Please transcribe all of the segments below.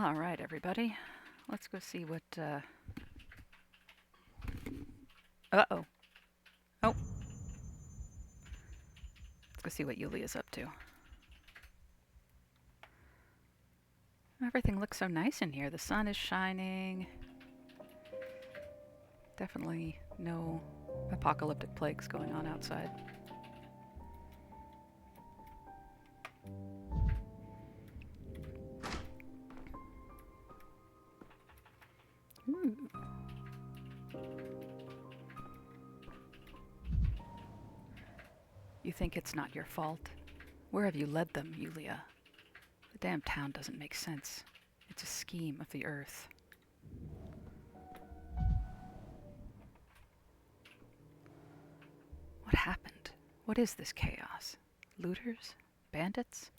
All right, everybody. Let's go see what, Uh-oh. Oh. Let's go see what Yulia's up to. Everything looks so nice in here. The sun is shining. Definitely no apocalyptic plagues going on outside. Ooh. You think it's not your fault? Where have you led them, Yulia? The damn town doesn't make sense. It's a scheme of the earth. What happened? What is this chaos? Looters? Bandits?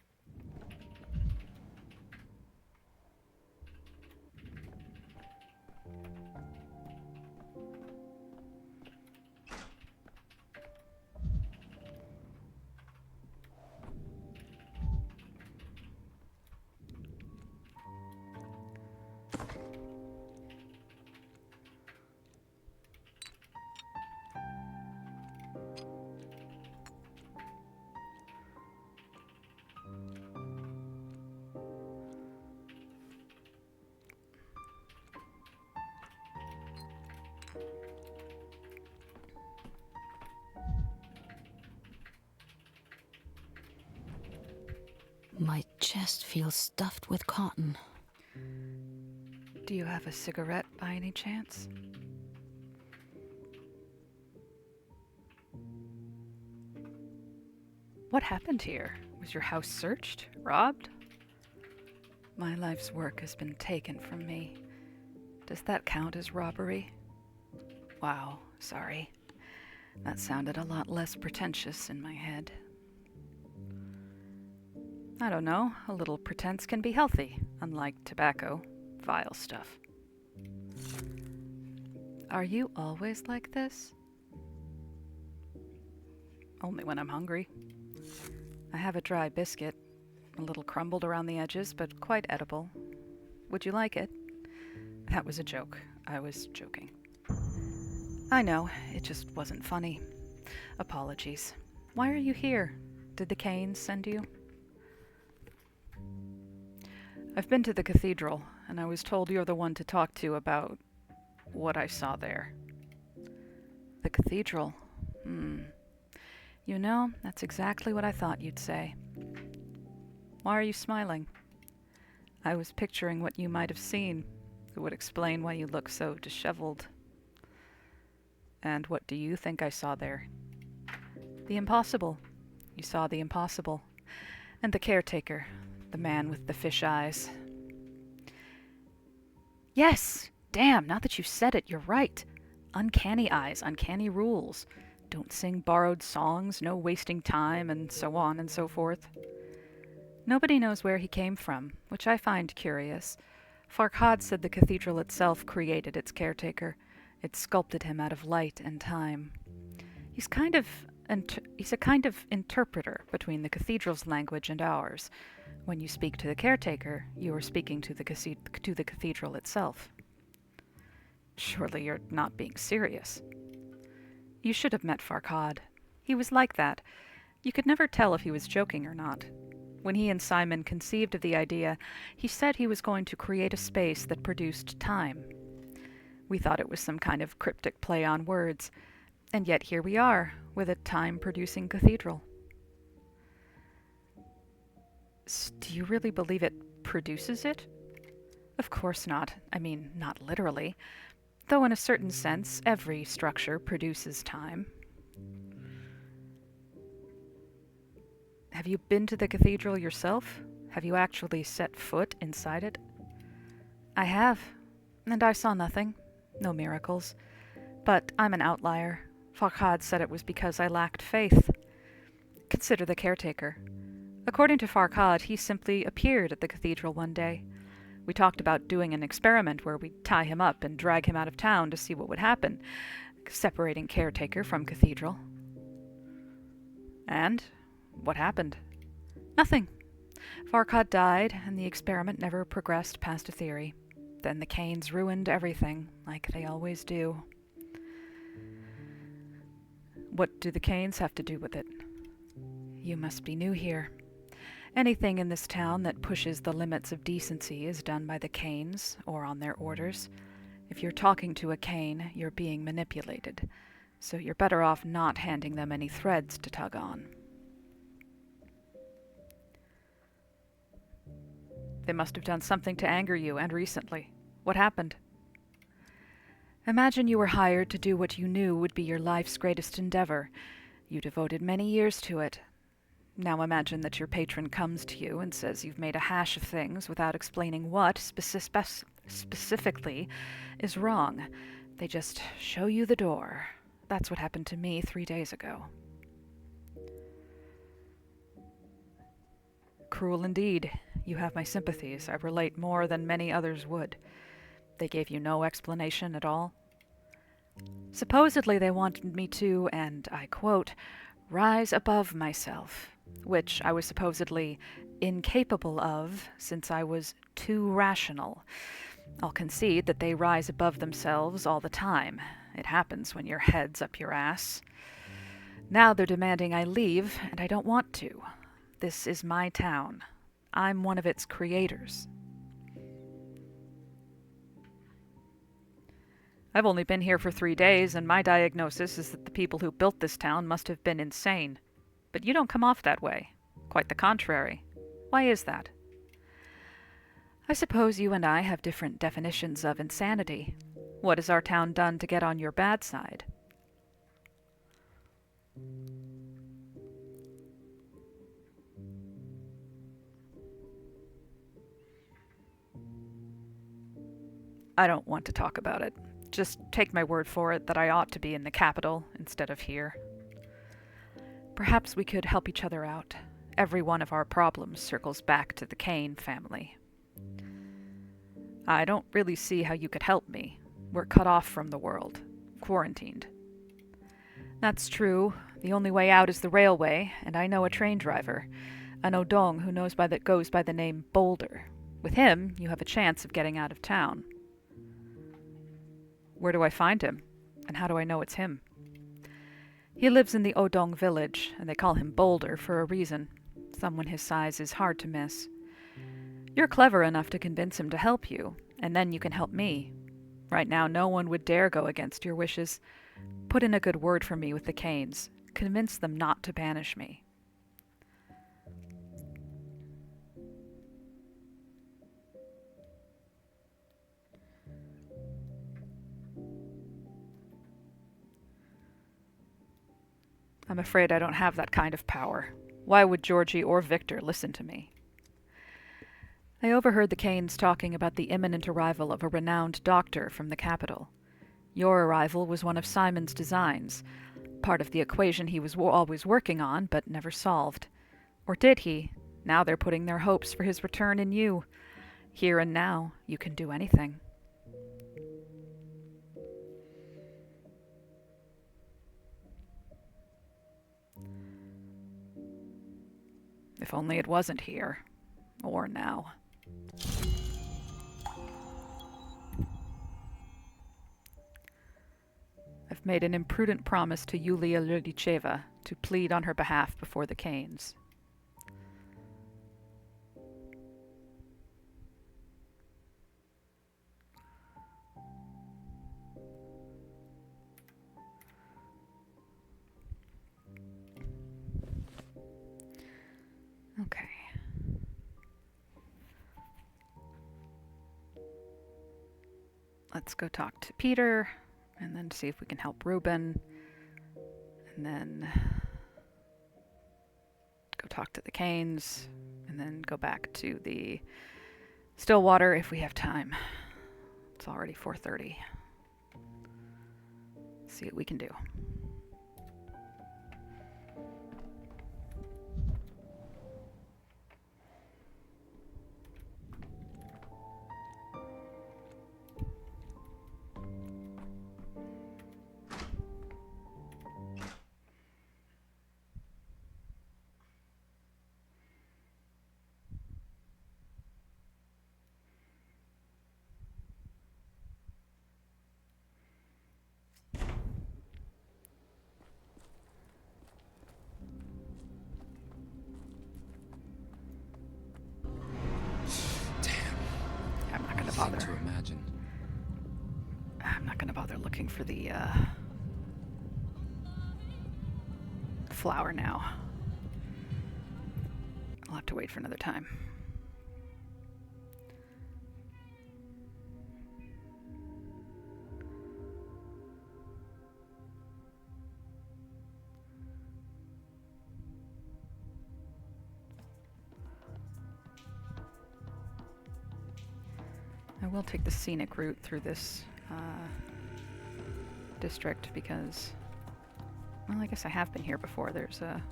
My chest feels stuffed with cotton. Do you have a cigarette by any chance? What happened here? Was your house searched? Robbed? My life's work has been taken from me. Does that count as robbery? Wow, sorry. That sounded a lot less pretentious in my head. I don't know, a little pretense can be healthy, unlike tobacco, vile stuff. Are you always like this? Only when I'm hungry. I have a dry biscuit, a little crumbled around the edges, but quite edible. Would you like it? That was a joke. I was joking. I know, it just wasn't funny. Apologies. Why are you here? Did the Canes send you? I've been to the cathedral, and I was told you're the one to talk to about what I saw there. The cathedral? You know, that's exactly what I thought you'd say. Why are you smiling? I was picturing what you might have seen. It would explain why you look so disheveled. And what do you think I saw there? The impossible. You saw the impossible. And the caretaker, the man with the fish eyes. Yes! Damn, now that you said it, you're right. Uncanny eyes, uncanny rules. Don't sing borrowed songs, no wasting time, and so on and so forth. Nobody knows where he came from, which I find curious. Farkhad said the cathedral itself created its caretaker. It sculpted him out of light and time. He's a kind of interpreter between the cathedral's language and ours. When you speak to the caretaker, you are speaking to the cathedral itself. Surely you're not being serious. You should have met Farkhad. He was like that. You could never tell if he was joking or not. When he and Simon conceived of the idea, he said he was going to create a space that produced time. We thought it was some kind of cryptic play on words, and yet here we are, with a time-producing cathedral. Do you really believe it produces it? Of course not. I mean, not literally. Though in a certain sense, every structure produces time. Have you been to the cathedral yourself? Have you actually set foot inside it? I have, and I saw nothing. No miracles. But I'm an outlier. Farkhad said it was because I lacked faith. Consider the caretaker. According to Farkhad, he simply appeared at the cathedral one day. We talked about doing an experiment where we'd tie him up and drag him out of town to see what would happen, separating caretaker from cathedral. And what happened? Nothing. Farkad died, and the experiment never progressed past a theory. Then the Canes ruined everything, like they always do. What do the Canes have to do with it? You must be new here. Anything in this town that pushes the limits of decency is done by the Canes, or on their orders. If you're talking to a Cane, you're being manipulated, so you're better off not handing them any threads to tug on. They must have done something to anger you, and recently. What happened? Imagine you were hired to do what you knew would be your life's greatest endeavor. You devoted many years to it. Now imagine that your patron comes to you and says you've made a hash of things without explaining what, specifically, is wrong. They just show you the door. That's what happened to me 3 days ago. Cruel indeed. You have my sympathies. I relate more than many others would. They gave you no explanation at all? Supposedly they wanted me to, and I quote, rise above myself, which I was supposedly incapable of since I was too rational. I'll concede that they rise above themselves all the time. It happens when your head's up your ass. Now they're demanding I leave, and I don't want to. This is my town. I'm one of its creators. I've only been here for 3 days, and my diagnosis is that the people who built this town must have been insane. But you don't come off that way. Quite the contrary. Why is that? I suppose you and I have different definitions of insanity. What has our town done to get on your bad side? I don't want to talk about it. Just take my word for it that I ought to be in the capital instead of here. Perhaps we could help each other out. Every one of our problems circles back to the Cane family. I don't really see how you could help me. We're cut off from the world. Quarantined. That's true. The only way out is the railway, and I know a train driver. An Odong who goes by the name Boulder. With him, you have a chance of getting out of town. Where do I find him? And how do I know it's him? He lives in the Odong village, and they call him Boulder for a reason. Someone his size is hard to miss. You're clever enough to convince him to help you, and then you can help me. Right now, no one would dare go against your wishes. Put in a good word for me with the Canes. Convince them not to banish me. I'm afraid I don't have that kind of power. Why would Georgie or Victor listen to me? I overheard the Canes talking about the imminent arrival of a renowned doctor from the capital. Your arrival was one of Simon's designs, part of the equation he was always working on but never solved. Or did he? Now they're putting their hopes for his return in you. Here and now, you can do anything. If only it wasn't here. Or now. I've made an imprudent promise to Yulia Lylicheva to plead on her behalf before the Canes. Okay. Let's go talk to Peter, and then see if we can help Ruben, and then go talk to the Canes, and then go back to the Stillwater if we have time. It's already 4:30. See what we can do. gonna Nothing bother. to imagine. I'm not gonna bother looking for the flower now. I'll have to wait for another time. I will take the scenic route through this district because, well, I guess I have been here before. There's a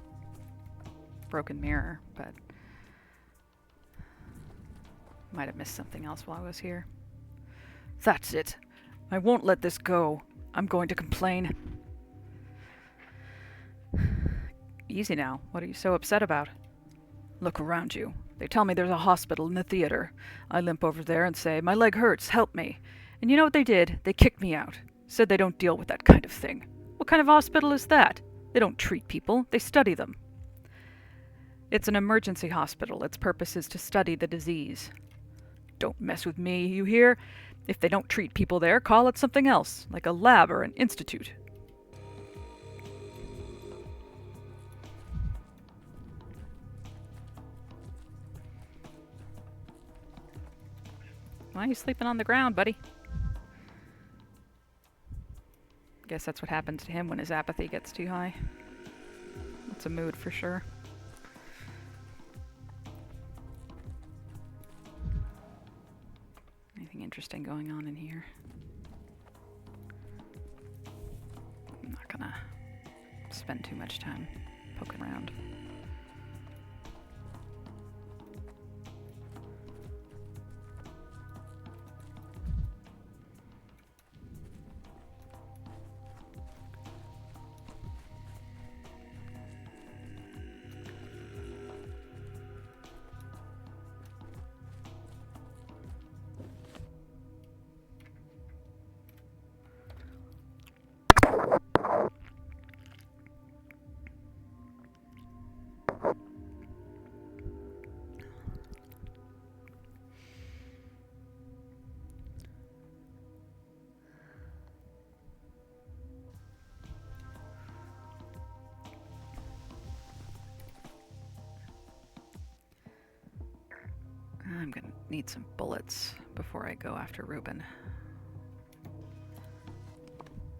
broken mirror, but might have missed something else while I was here. That's it. I won't let this go. I'm going to complain. Easy now. What are you so upset about? Look around you. They tell me there's a hospital in the theater. I limp over there and say, my leg hurts, help me. And you know what they did? They kicked me out. Said they don't deal with that kind of thing. What kind of hospital is that? They don't treat people, they study them. It's an emergency hospital. Its purpose is to study the disease. Don't mess with me, you hear? If they don't treat people there, call it something else, like a lab or an institute. Why are you sleeping on the ground, buddy? Guess that's what happens to him when his apathy gets too high. It's a mood for sure. Anything interesting going on in here? I'm not gonna spend too much time poking around. I'm gonna need some bullets before I go after Reuben.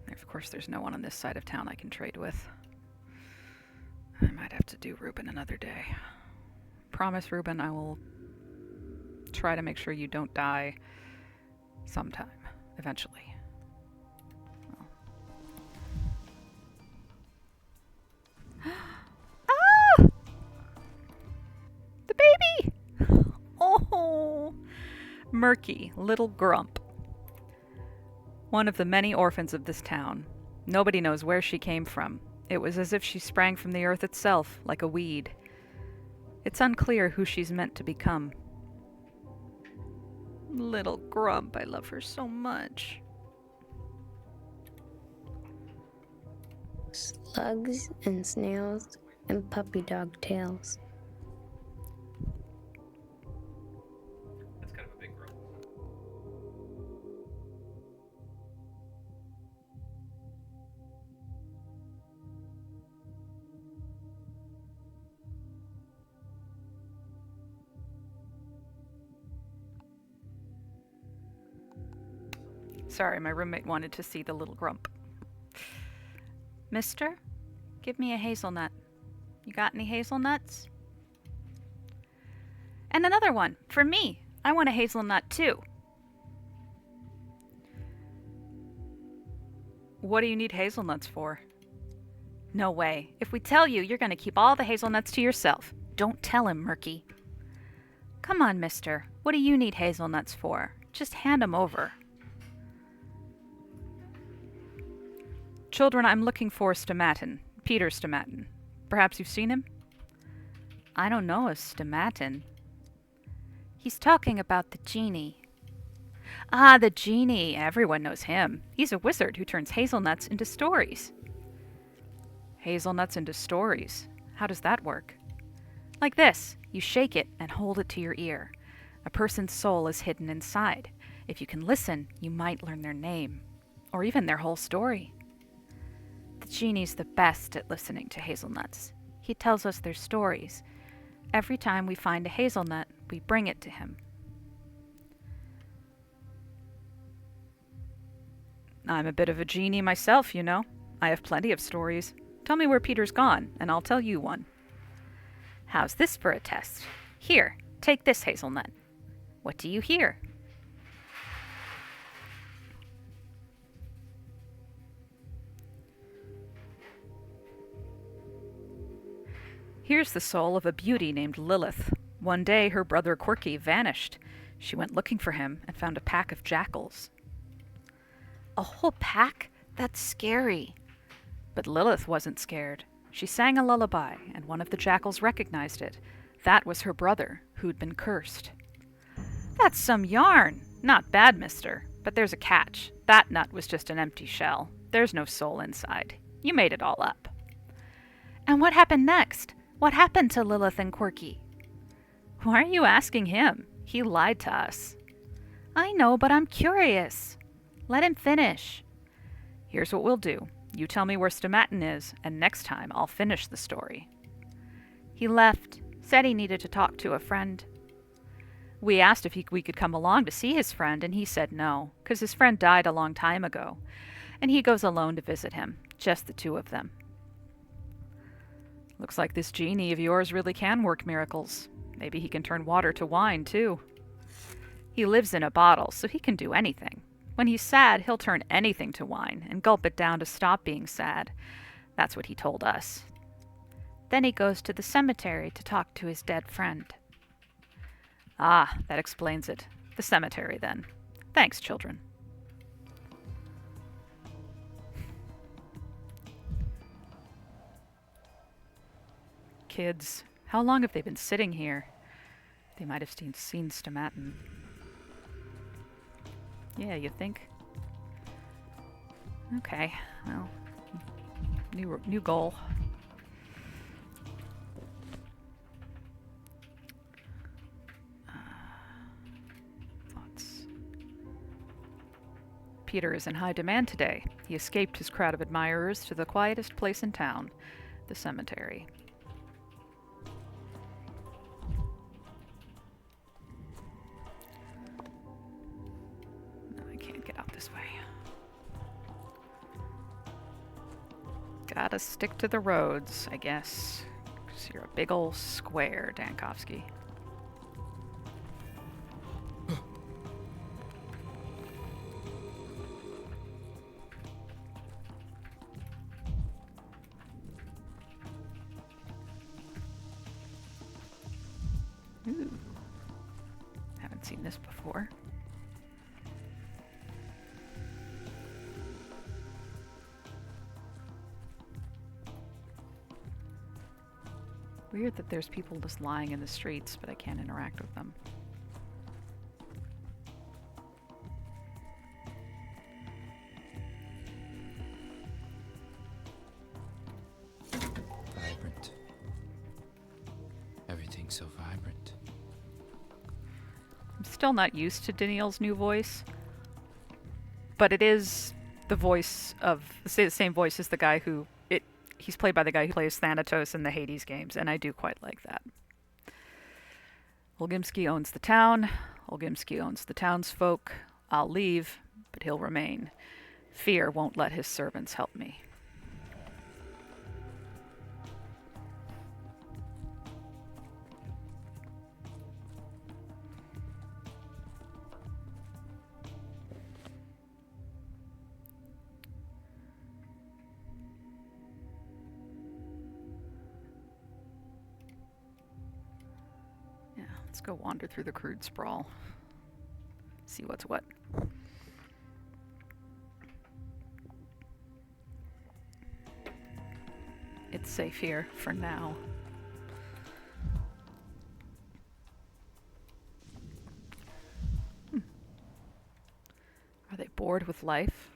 And of course, there's no one on this side of town I can trade with. I might have to do Reuben another day. Promise, Reuben, I will try to make sure you don't die sometime, eventually. Well. Ah! The baby! Oh! Murky, little grump. One of the many orphans of this town. Nobody knows where she came from. It was as if she sprang from the earth itself, like a weed. It's unclear who she's meant to become. Little grump, I love her so much. Slugs and snails and puppy dog tails. That's kind of a big grump. Sorry, my roommate wanted to see the little grump. Mister, give me a hazelnut. You got any hazelnuts? And another one, for me. I want a hazelnut too. What do you need hazelnuts for? No way. If we tell you, you're gonna keep all the hazelnuts to yourself. Don't tell him, Murky. Come on, mister. What do you need hazelnuts for? Just hand 'em over. Children, I'm looking for Stomatin. Peter Stomatin. Perhaps you've seen him? I don't know a Stomatin. He's talking about the genie. Ah, the genie. Everyone knows him. He's a wizard who turns hazelnuts into stories. Hazelnuts into stories? How does that work? Like this. You shake it and hold it to your ear. A person's soul is hidden inside. If you can listen, you might learn their name, or even their whole story. The genie's the best at listening to hazelnuts. He tells us their stories. Every time we find a hazelnut, we bring it to him. I'm a bit of a genie myself, you know. I have plenty of stories. Tell me where Peter's gone, and I'll tell you one. How's this for a test? Here, take this hazelnut. What do you hear? Here's the soul of a beauty named Lilith. One day her brother Quirky vanished. She went looking for him and found a pack of jackals. A whole pack? That's scary. But Lilith wasn't scared. She sang a lullaby, and one of the jackals recognized it. That was her brother, who'd been cursed. That's some yarn. Not bad, mister. But there's a catch. That nut was just an empty shell. There's no soul inside. You made it all up. And what happened next? What happened to Lilith and Quirky? Why are you asking him? He lied to us. I know, but I'm curious. Let him finish. Here's what we'll do. You tell me where Stomatin is, and next time I'll finish the story. He left, said he needed to talk to a friend. We asked if we could come along to see his friend, and he said no, 'cause his friend died a long time ago, and he goes alone to visit him, just the two of them. Looks like this genie of yours really can work miracles. Maybe he can turn water to wine, too. He lives in a bottle, so he can do anything. When he's sad, he'll turn anything to wine and gulp it down to stop being sad. That's what he told us. Then he goes to the cemetery to talk to his dead friend. Ah, that explains it. The cemetery, then. Thanks, children. Kids, how long have they been sitting here? They might have seen Stomatin. Yeah, you think? Okay, well, new goal. Thoughts. Peter is in high demand today. He escaped his crowd of admirers to the quietest place in town, the cemetery. Gotta stick to the roads, I guess. 'Cause you're a big ol' square, Dankovsky. Ooh. Haven't seen this before. Weird that there's people just lying in the streets, but I can't interact with them. Vibrant. Everything's so vibrant. I'm still not used to Daniil's new voice, but it is the voice of the same voice as the guy who he's played by the guy who plays Thanatos in the Hades games, and I do quite like that. Olgimsky owns the town. Olgimsky owns the townsfolk. I'll leave, but he'll remain. Fear won't let his servants help me. Let's go wander through the crude sprawl. See what's what. It's safe here for now. Are they bored with life?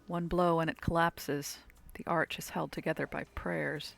One blow and it collapses. The arch is held together by prayers.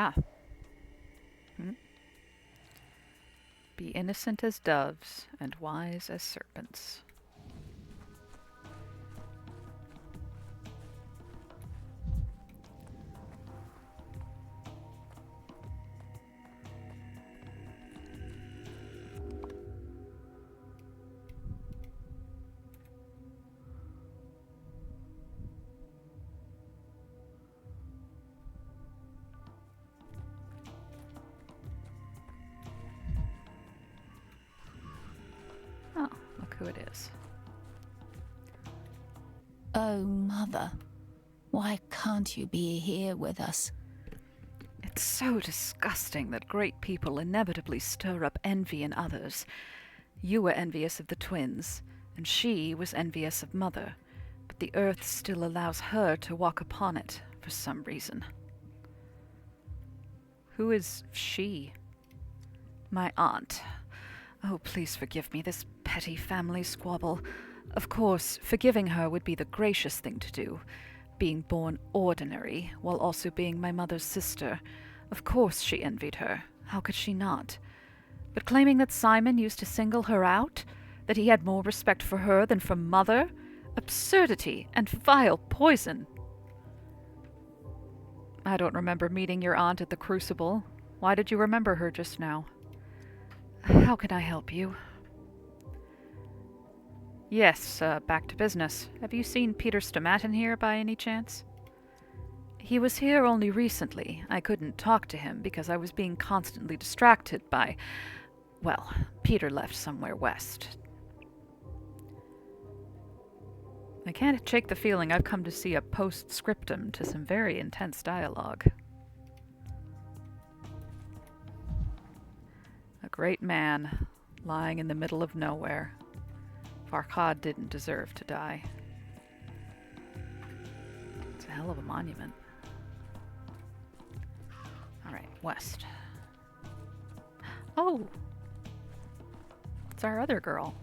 Ah. Hmm. Be innocent as doves and wise as serpents. Oh, look who it is. Oh, Mother. Why can't you be here with us? It's so disgusting that great people inevitably stir up envy in others. You were envious of the twins, and she was envious of Mother, but the earth still allows her to walk upon it for some reason. Who is she? My aunt. Oh, please forgive me this petty family squabble. Of course, forgiving her would be the gracious thing to do. Being born ordinary, while also being my mother's sister. Of course she envied her. How could she not? But claiming that Simon used to single her out? That he had more respect for her than for Mother? Absurdity and vile poison. I don't remember meeting your aunt at the Crucible. Why did you remember her just now? How can I help you? Yes, back to business. Have you seen Peter Stomatin here by any chance? He was here only recently. I couldn't talk to him because I was being constantly distracted by... Well, Peter left somewhere west. I can't shake the feeling I've come to see a postscriptum to some very intense dialogue. A great man, lying in the middle of nowhere. Farhad didn't deserve to die. It's a hell of a monument. Alright, west. Oh! It's our other girl.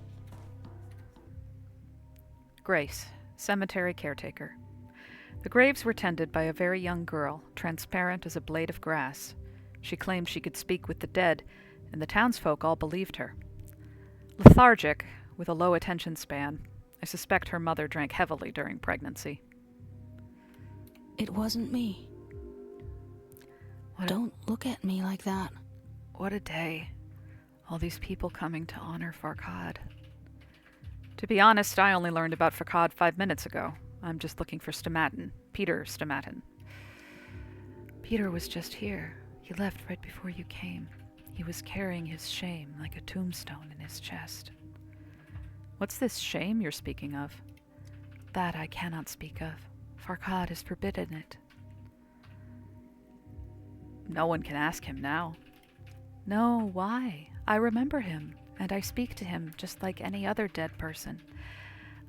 Grace, cemetery caretaker. The graves were tended by a very young girl, transparent as a blade of grass. She claimed she could speak with the dead, and the townsfolk all believed her. Lethargic, with a low attention span, I suspect her mother drank heavily during pregnancy. It wasn't me. Don't look at me like that. What a day. All these people coming to honor Farhad. To be honest, I only learned about Farhad 5 minutes ago. I'm just looking for Stomatin. Peter Stomatin. Peter was just here. He left right before you came. He was carrying his shame like a tombstone in his chest. What's this shame you're speaking of? That I cannot speak of. Farhad has forbidden it. No one can ask him now. No, why? I remember him, and I speak to him just like any other dead person.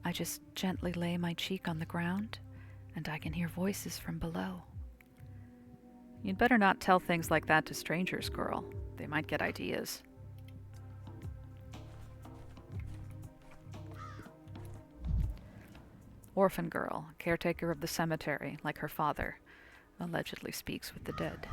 I just gently lay my cheek on the ground, and I can hear voices from below. You'd better not tell things like that to strangers, girl. They might get ideas. Orphan girl, caretaker of the cemetery, like her father, allegedly speaks with the dead.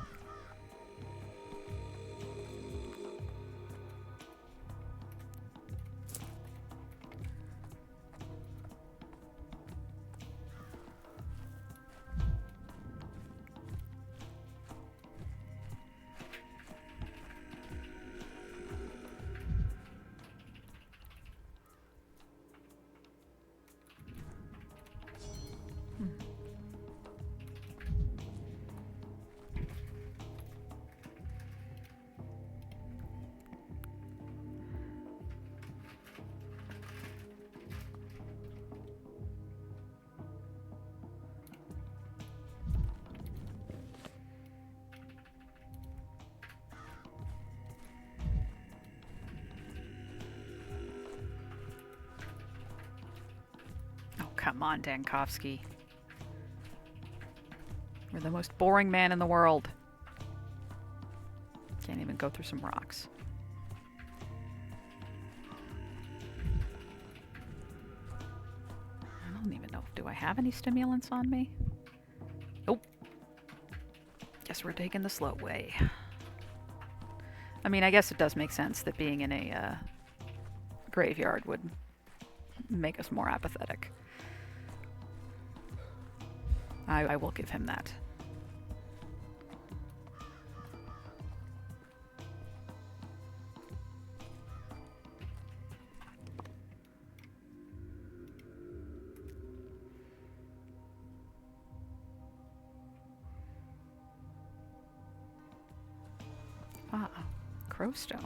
Come on, Dankovsky. You're the most boring man in the world. Can't even go through some rocks. I don't even know. Do I have any stimulants on me? Nope. Guess we're taking the slow way. I mean, I guess it does make sense that being in a graveyard would make us more apathetic. I will give him that. Ah, crowstone.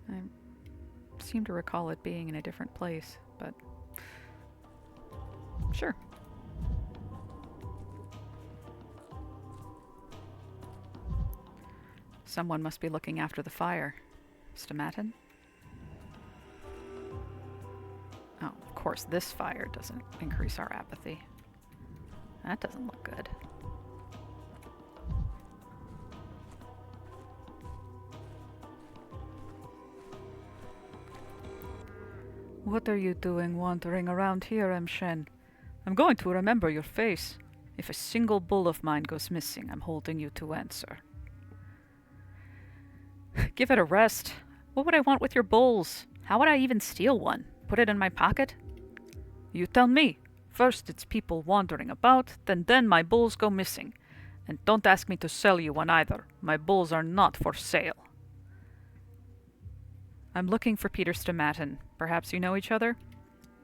I seem to recall it being in a different place, but sure. Someone must be looking after the fire. Stomatin? Oh, of course, this fire doesn't increase our apathy. That doesn't look good. What are you doing wandering around here, M. Shen? I'm going to remember your face. If a single bull of mine goes missing, I'm holding you to answer. Give it a rest. What would I want with your bulls? How would I even steal one? Put it in my pocket? You tell me. First it's people wandering about, then my bulls go missing. And don't ask me to sell you one either. My bulls are not for sale. I'm looking for Peter Stomatin. Perhaps you know each other?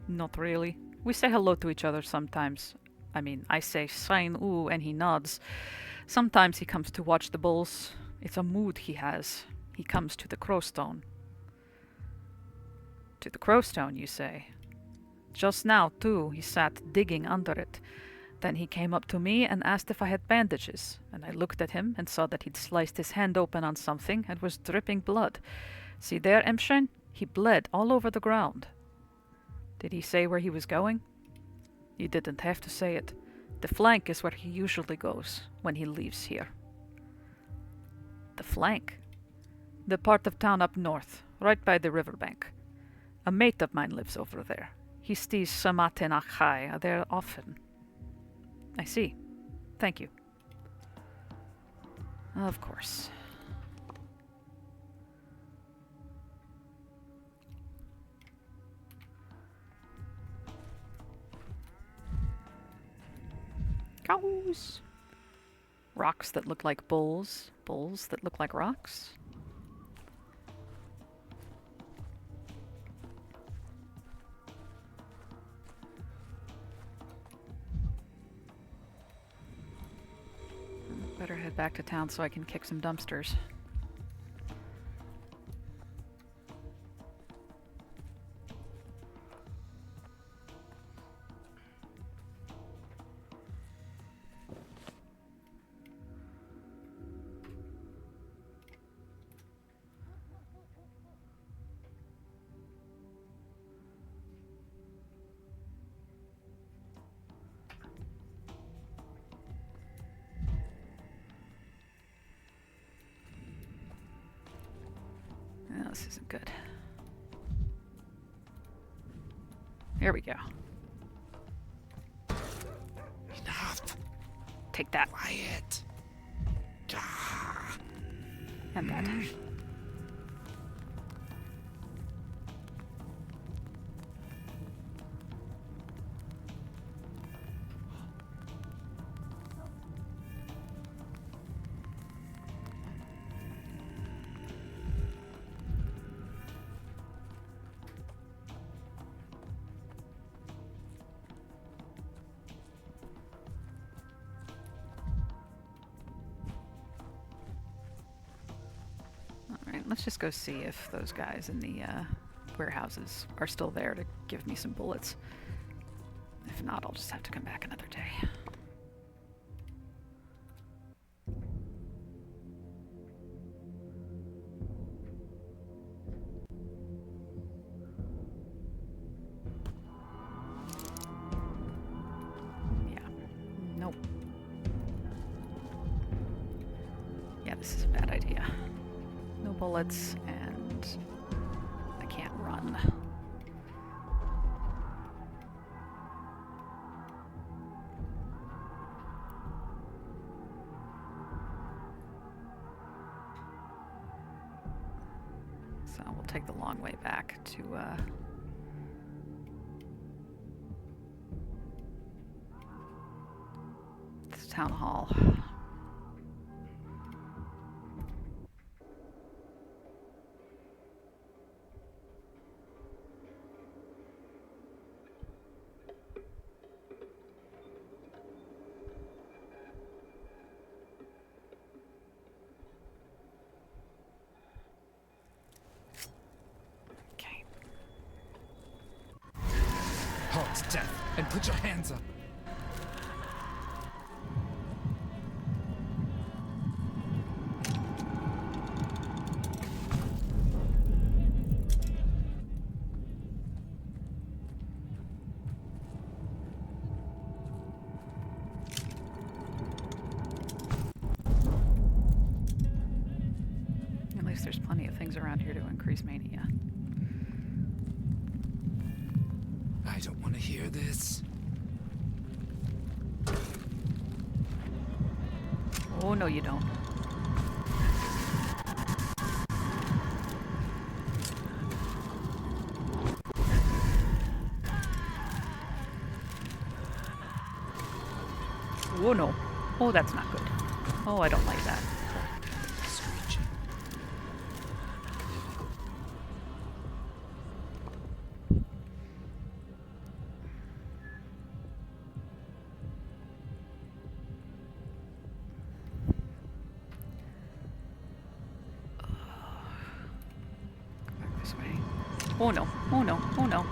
Not really. We say hello to each other sometimes. I mean, I say sign oo and he nods. Sometimes he comes to watch the bulls. It's a mood he has. He comes to the crowstone. To the crowstone, you say? Just now, too, he sat digging under it. Then he came up to me and asked if I had bandages, and I looked at him and saw that he'd sliced his hand open on something and was dripping blood. See there, Emshen? He bled all over the ground. Did he say where he was going? You didn't have to say it. The flank is where he usually goes when he leaves here. The flank? The part of town up north, right by the riverbank. A mate of mine lives over there. He sees Stomatin Achai there often. I see. Thank you. Of course. Cows. Rocks that look like bulls. Bulls that look like rocks. Better head back to town so I can kick some dumpsters. No, this isn't good. Here we go. Enough. Take that. Quiet. And that. Alright, let's just go see if those guys in the warehouses are still there to give me some bullets. If not, I'll just have to come back another day. Yeah. Nope. Yeah, this is a bad idea. No bullets, and I can't run. So we'll take the long way back to this town hall. Halt, death, and put your hands up. At least there's plenty of things around here to increase mania. I don't want to hear this. Oh, no, you don't. Oh, no. Oh, that's not good. Oh, I don't like that. Screeching. Back this way. Oh, no. Oh, no. Oh, no.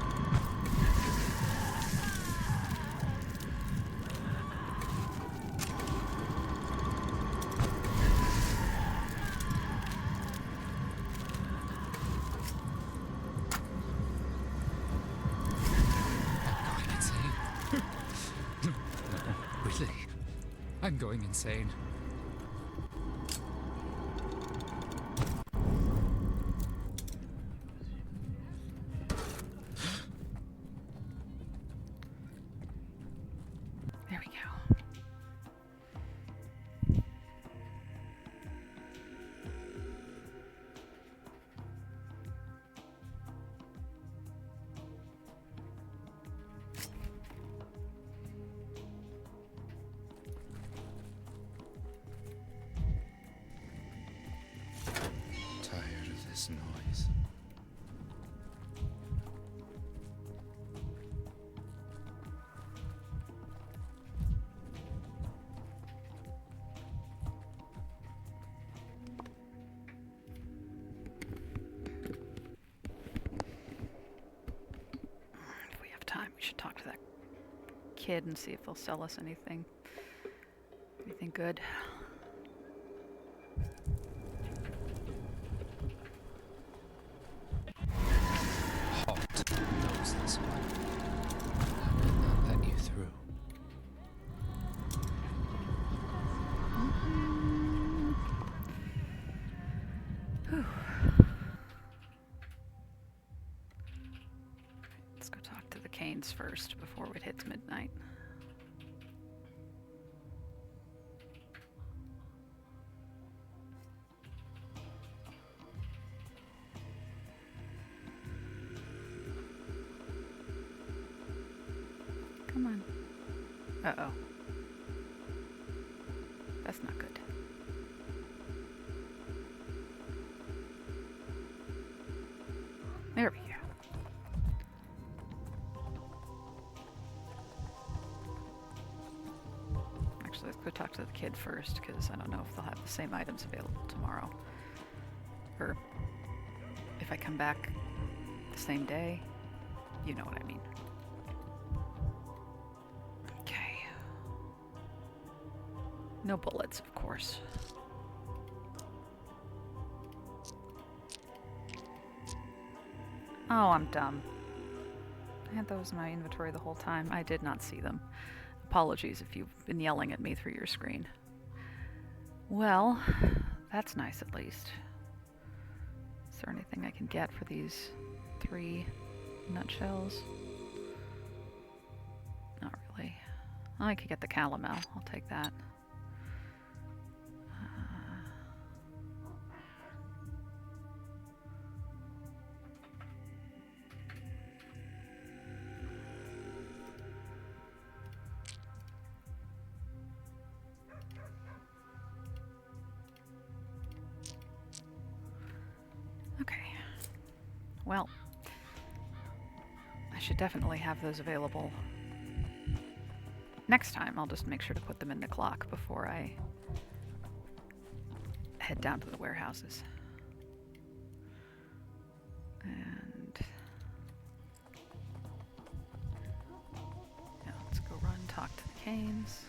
I'm going insane. There we go. Tired of this noise. If we have time, we should talk to that kid and see if they'll sell us anything. Anything good. Halt knows this one. I will not let you through. Whew. Let's go talk to the Canes first before it hits midnight. Come on. Uh-oh. That's not good. There we go. Actually, let's go talk to the kid first, because I don't know if they'll have the same items available tomorrow. Or if I come back the same day. You know what I mean. Okay. No bullets, of course. Oh, I'm dumb. I had those in my inventory the whole time. I did not see them. Apologies if you've been yelling at me through your screen. Well, that's nice at least. Is there anything I can get for these 3 nutshells? Not really. Oh, I could get the calomel. I'll take that. Well, I should definitely have those available. Next time, I'll just make sure to put them in the clock before I head down to the warehouses. And now let's go run, talk to the Canes.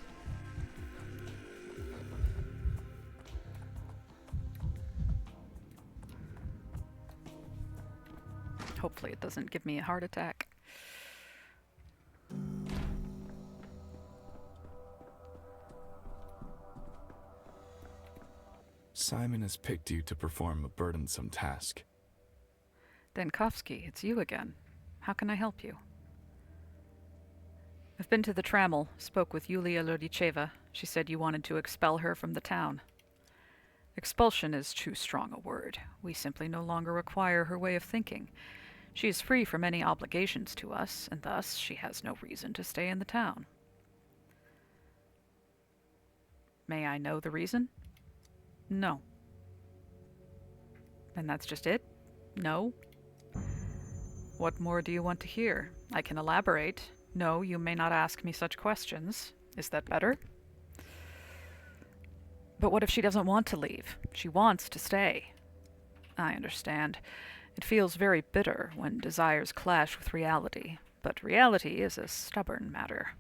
Hopefully it doesn't give me a heart attack. Simon has picked you to perform a burdensome task. Dankovsky, it's you again. How can I help you? I've been to the Trammel, spoke with Yulia Lodicheva. She said you wanted to expel her from the town. Expulsion is too strong a word. We simply no longer require her way of thinking. She is free from any obligations to us, and thus she has no reason to stay in the town. May I know the reason? No. And that's just it? No? What more do you want to hear? I can elaborate. No, you may not ask me such questions. Is that better? But what if she doesn't want to leave? She wants to stay. I understand. It feels very bitter when desires clash with reality, but reality is a stubborn matter.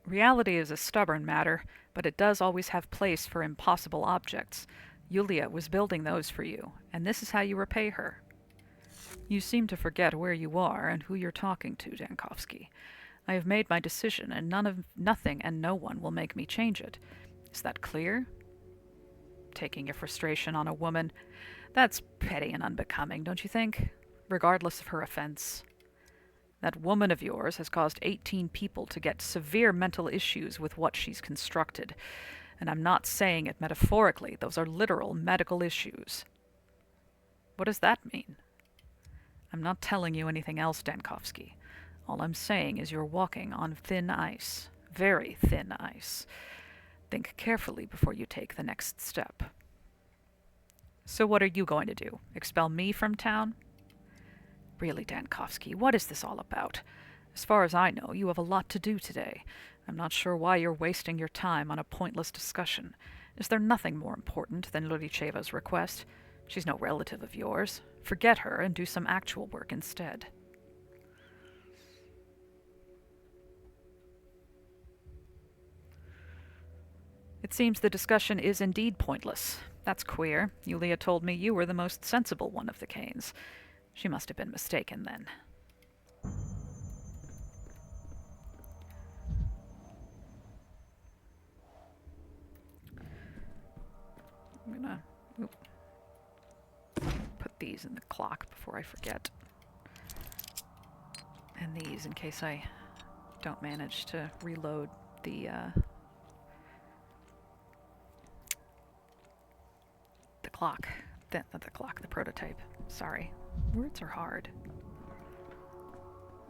Reality is a stubborn matter, but it does always have place for impossible objects. Yulia was building those for you, and this is how you repay her. You seem to forget where you are and who you're talking to, Dankovsky. I have made my decision, and nothing and no one will make me change it. Is that clear? Taking your frustration on a woman, that's petty and unbecoming, don't you think? Regardless of her offense. That woman of yours has caused 18 people to get severe mental issues with what she's constructed. And I'm not saying it metaphorically, those are literal medical issues. What does that mean? I'm not telling you anything else, Dankovsky. All I'm saying is you're walking on thin ice. Very thin ice. Think carefully before you take the next step. So what are you going to do? Expel me from town? Really, Dankovsky, what is this all about? As far as I know, you have a lot to do today. I'm not sure why you're wasting your time on a pointless discussion. Is there nothing more important than Lodicheva's request? She's no relative of yours. Forget her and do some actual work instead. It seems the discussion is indeed pointless. That's queer. Yulia told me you were the most sensible one of the Canes. She must have been mistaken then. I'm gonna put these in the clock before I forget. And these in case I don't manage to reload the clock. Not the clock, the prototype. Sorry. Words are hard.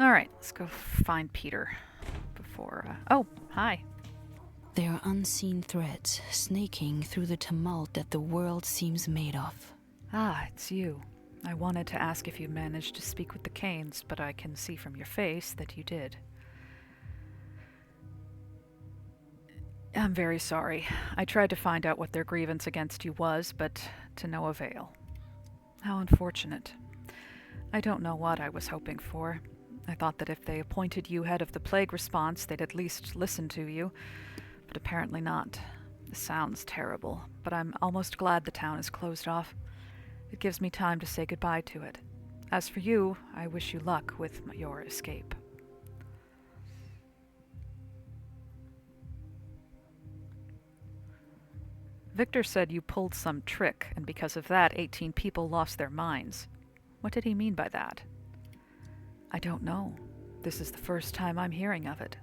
Alright, let's go find Peter before, oh, hi. There are unseen threads snaking through the tumult that the world seems made of. Ah, it's you. I wanted to ask if you managed to speak with the Canes, but I can see from your face that you did. I'm very sorry. I tried to find out what their grievance against you was, but to no avail. How unfortunate. I don't know what I was hoping for. I thought that if they appointed you head of the plague response, they'd at least listen to you, but apparently not. This sounds terrible, but I'm almost glad the town is closed off. It gives me time to say goodbye to it. As for you, I wish you luck with your escape. Victor said you pulled some trick, and because of that, 18 people lost their minds. What did he mean by that? I don't know. This is the first time I'm hearing of it.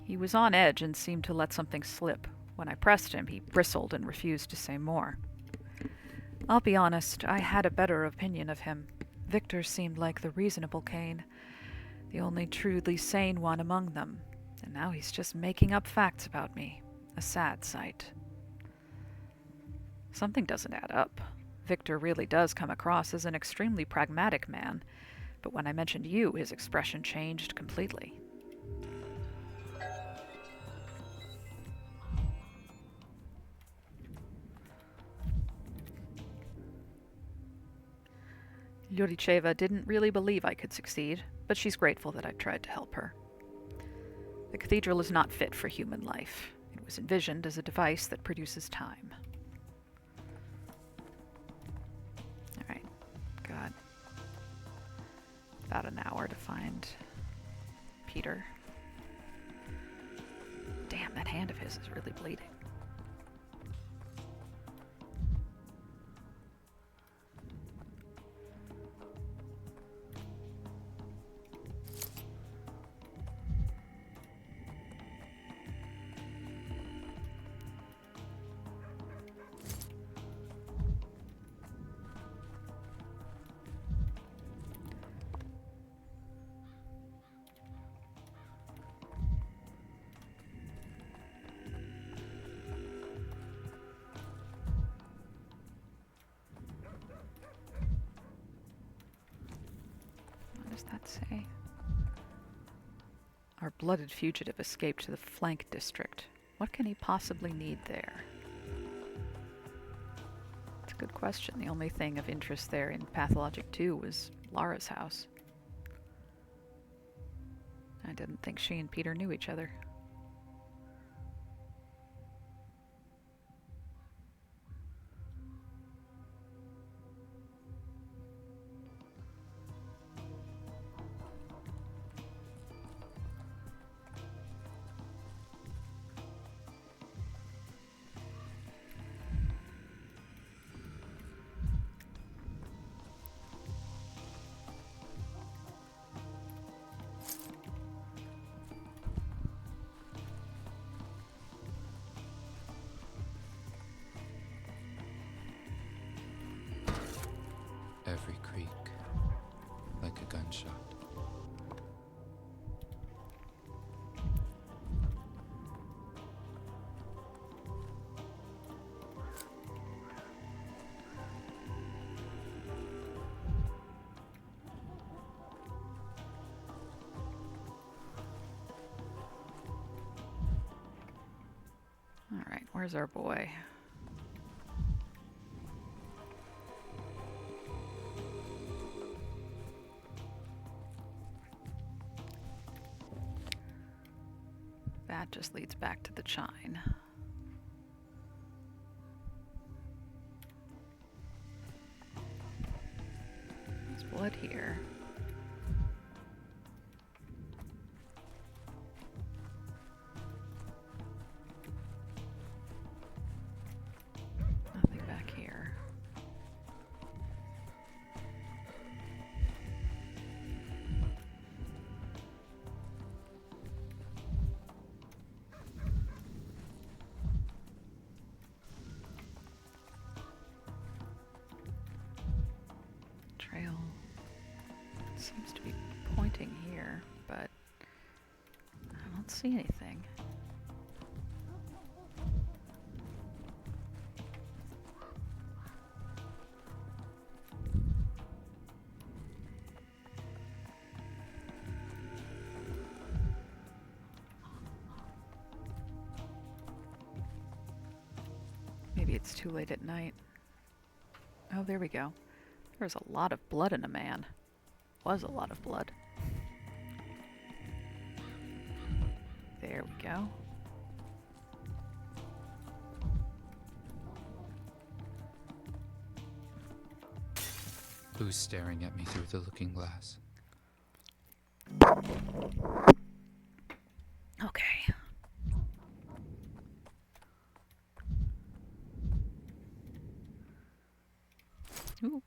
He was on edge and seemed to let something slip. When I pressed him, he bristled and refused to say more. I'll be honest, I had a better opinion of him. Victor seemed like the reasonable Cane, the only truly sane one among them, and now he's just making up facts about me. A sad sight. Something doesn't add up. Victor really does come across as an extremely pragmatic man, but when I mentioned you, his expression changed completely. Yuricheva didn't really believe I could succeed, but she's grateful that I tried to help her. The cathedral is not fit for human life. It was envisioned as a device that produces time. Alright, got about an hour to find Peter. Damn, that hand of his is really bleeding. What does that say? Our blooded fugitive escaped to the flank district. What can he possibly need there? It's a good question. The only thing of interest there in Pathologic 2 was Lara's house. I didn't think she and Peter knew each other. Every creak, like a gunshot. Alright, where's our boy? That just leads back to the chine. There's blood here. Nothing back here. Trail seems to be pointing here, but I don't see anything. Maybe it's too late at night. Oh, there we go. There's a lot of blood in a man. Was a lot of blood. There we go. Who's staring at me through the looking glass? Okay. Ooh.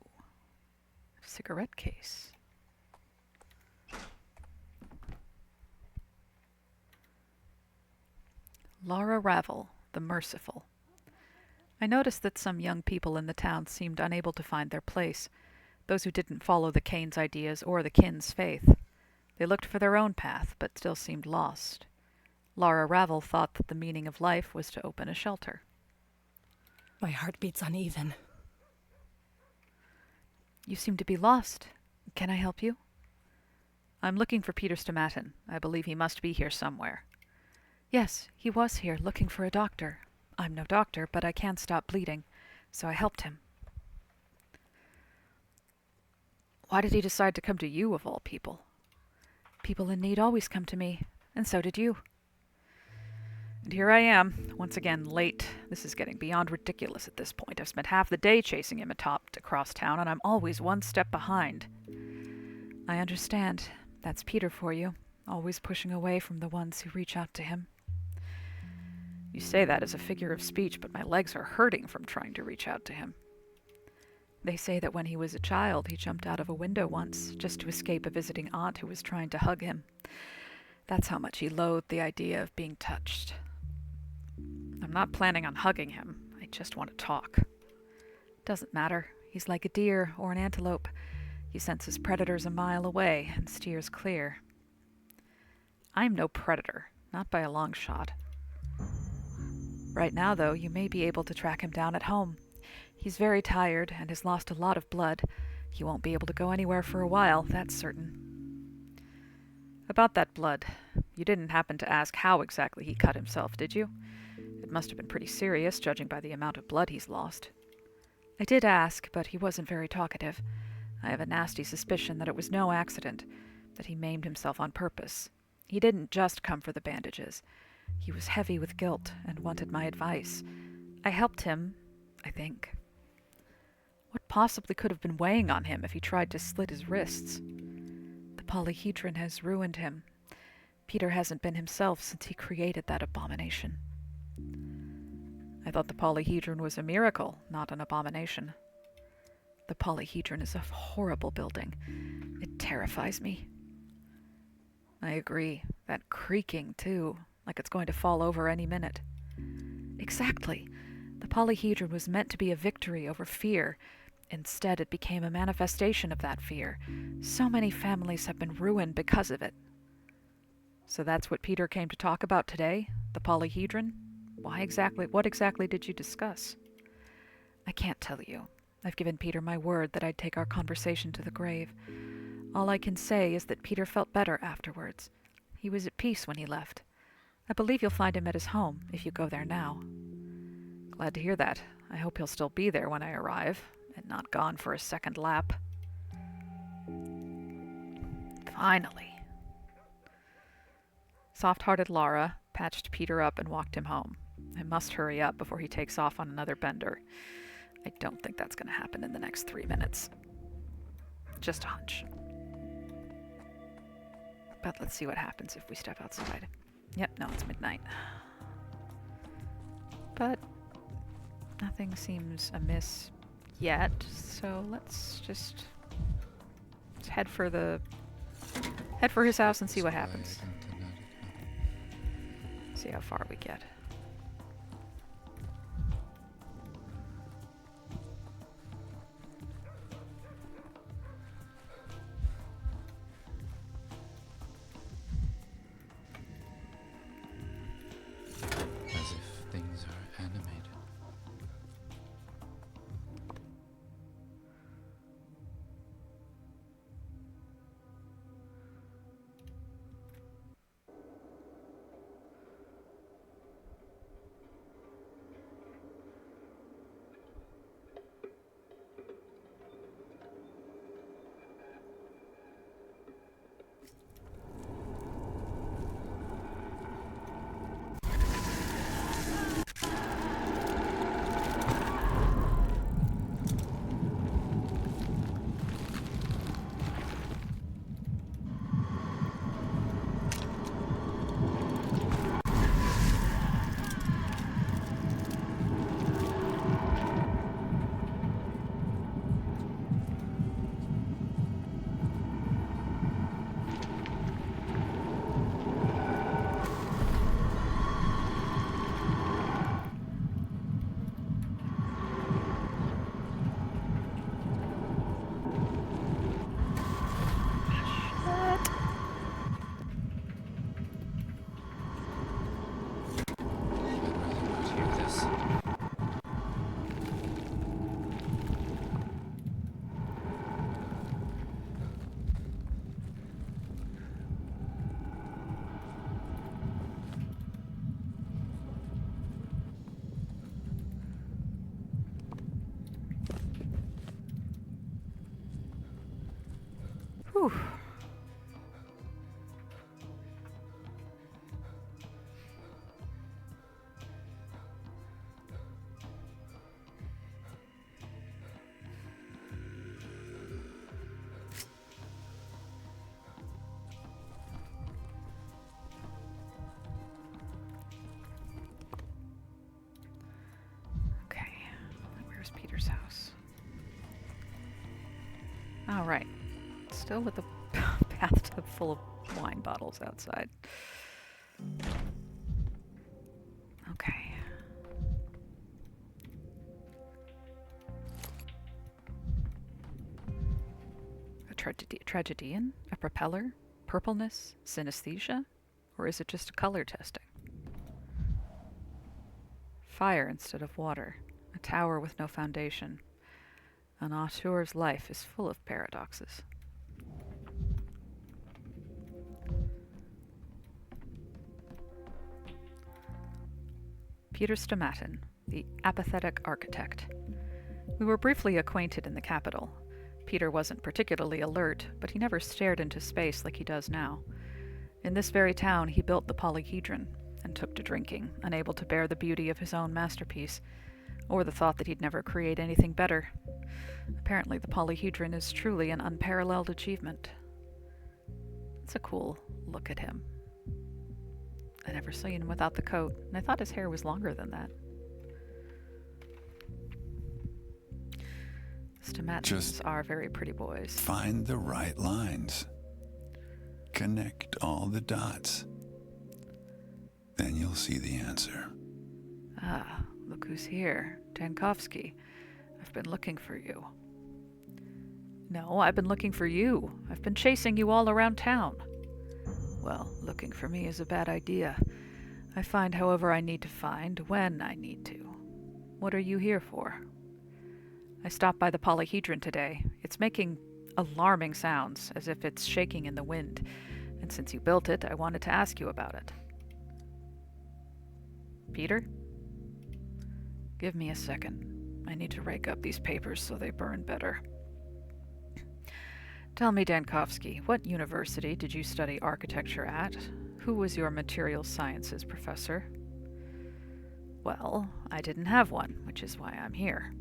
Cigarette case. Lara Ravel, the Merciful. I noticed that some young people in the town seemed unable to find their place, those who didn't follow the Kane's ideas or the kin's faith. They looked for their own path, but still seemed lost. Laura Ravel thought that the meaning of life was to open a shelter. My heart beats uneven. You seem to be lost. Can I help you? I'm looking for Peter Stomatin. I believe he must be here somewhere. Yes, he was here looking for a doctor. I'm no doctor, but I can't stop bleeding, so I helped him. Why did he decide to come to you, of all people? People in need always come to me, and so did you. And here I am, once again late. This is getting beyond ridiculous at this point. I've spent half the day chasing him across town, and I'm always one step behind. I understand. That's Peter for you, always pushing away from the ones who reach out to him. You say that as a figure of speech, but my legs are hurting from trying to reach out to him. They say that when he was a child, he jumped out of a window once, just to escape a visiting aunt who was trying to hug him. That's how much he loathed the idea of being touched. I'm not planning on hugging him. I just want to talk. Doesn't matter. He's like a deer or an antelope. He senses predators a mile away and steers clear. I'm no predator, not by a long shot. Right now, though, you may be able to track him down at home. He's very tired and has lost a lot of blood. He won't be able to go anywhere for a while, that's certain. About that blood, you didn't happen to ask how exactly he cut himself, did you? It must have been pretty serious, judging by the amount of blood he's lost. I did ask, but he wasn't very talkative. I have a nasty suspicion that it was no accident, that he maimed himself on purpose. He didn't just come for the bandages. He was heavy with guilt and wanted my advice. I helped him, I think. What possibly could have been weighing on him if he tried to slit his wrists? The polyhedron has ruined him. Peter hasn't been himself since he created that abomination. I thought the polyhedron was a miracle, not an abomination. The polyhedron is a horrible building. It terrifies me. I agree. That creaking, too, like it's going to fall over any minute. Exactly. The polyhedron was meant to be a victory over fear. Instead, it became a manifestation of that fear. So many families have been ruined because of it. So that's what Peter came to talk about today? The polyhedron? What exactly did you discuss? I can't tell you. I've given Peter my word that I'd take our conversation to the grave. All I can say is that Peter felt better afterwards. He was at peace when he left. I believe you'll find him at his home, if you go there now. Glad to hear that. I hope he'll still be there when I arrive, and not gone for a second lap. Finally. Soft-hearted Laura patched Peter up and walked him home. I must hurry up before he takes off on another bender. I don't think that's going to happen in the next 3 minutes. Just a hunch. But let's see what happens if we step outside. Yep, no, it's midnight. But nothing seems amiss yet, so let's head for his house and see what happens. See how far we get. As if things are animated. Whew. Okay, where's Peter's house? All right, still with the bathtub full of wine bottles outside. Okay. A tragedian? A propeller? Purpleness? Synesthesia? Or is it just a color testing? Fire instead of water. A tower with no foundation. An auteur's life is full of paradoxes. Peter Stomatin, the apathetic architect. We were briefly acquainted in the capital. Peter wasn't particularly alert, but he never stared into space like he does now. In this very town, he built the polyhedron and took to drinking, unable to bear the beauty of his own masterpiece, or the thought that he'd never create anything better. Apparently, the polyhedron is truly an unparalleled achievement. It's a cool look at him. I'd never seen him without the coat, and I thought his hair was longer than that. Stomatins Just are very pretty boys. find the right lines. Connect all the dots. Then you'll see the answer. Ah, look who's here. Dankovsky. I've been looking for you. No, I've been looking for you. I've been chasing you all around town. Well, looking for me is a bad idea. I find however I need to find, when I need to. What are you here for? I stopped by the polyhedron today. It's making alarming sounds, as if it's shaking in the wind. And since you built it, I wanted to ask you about it. Peter? Give me a second. I need to rake up these papers so they burn better. Tell me, Dankovsky, what university did you study architecture at? Who was your material sciences professor? Well, I didn't have one, which is why I'm here.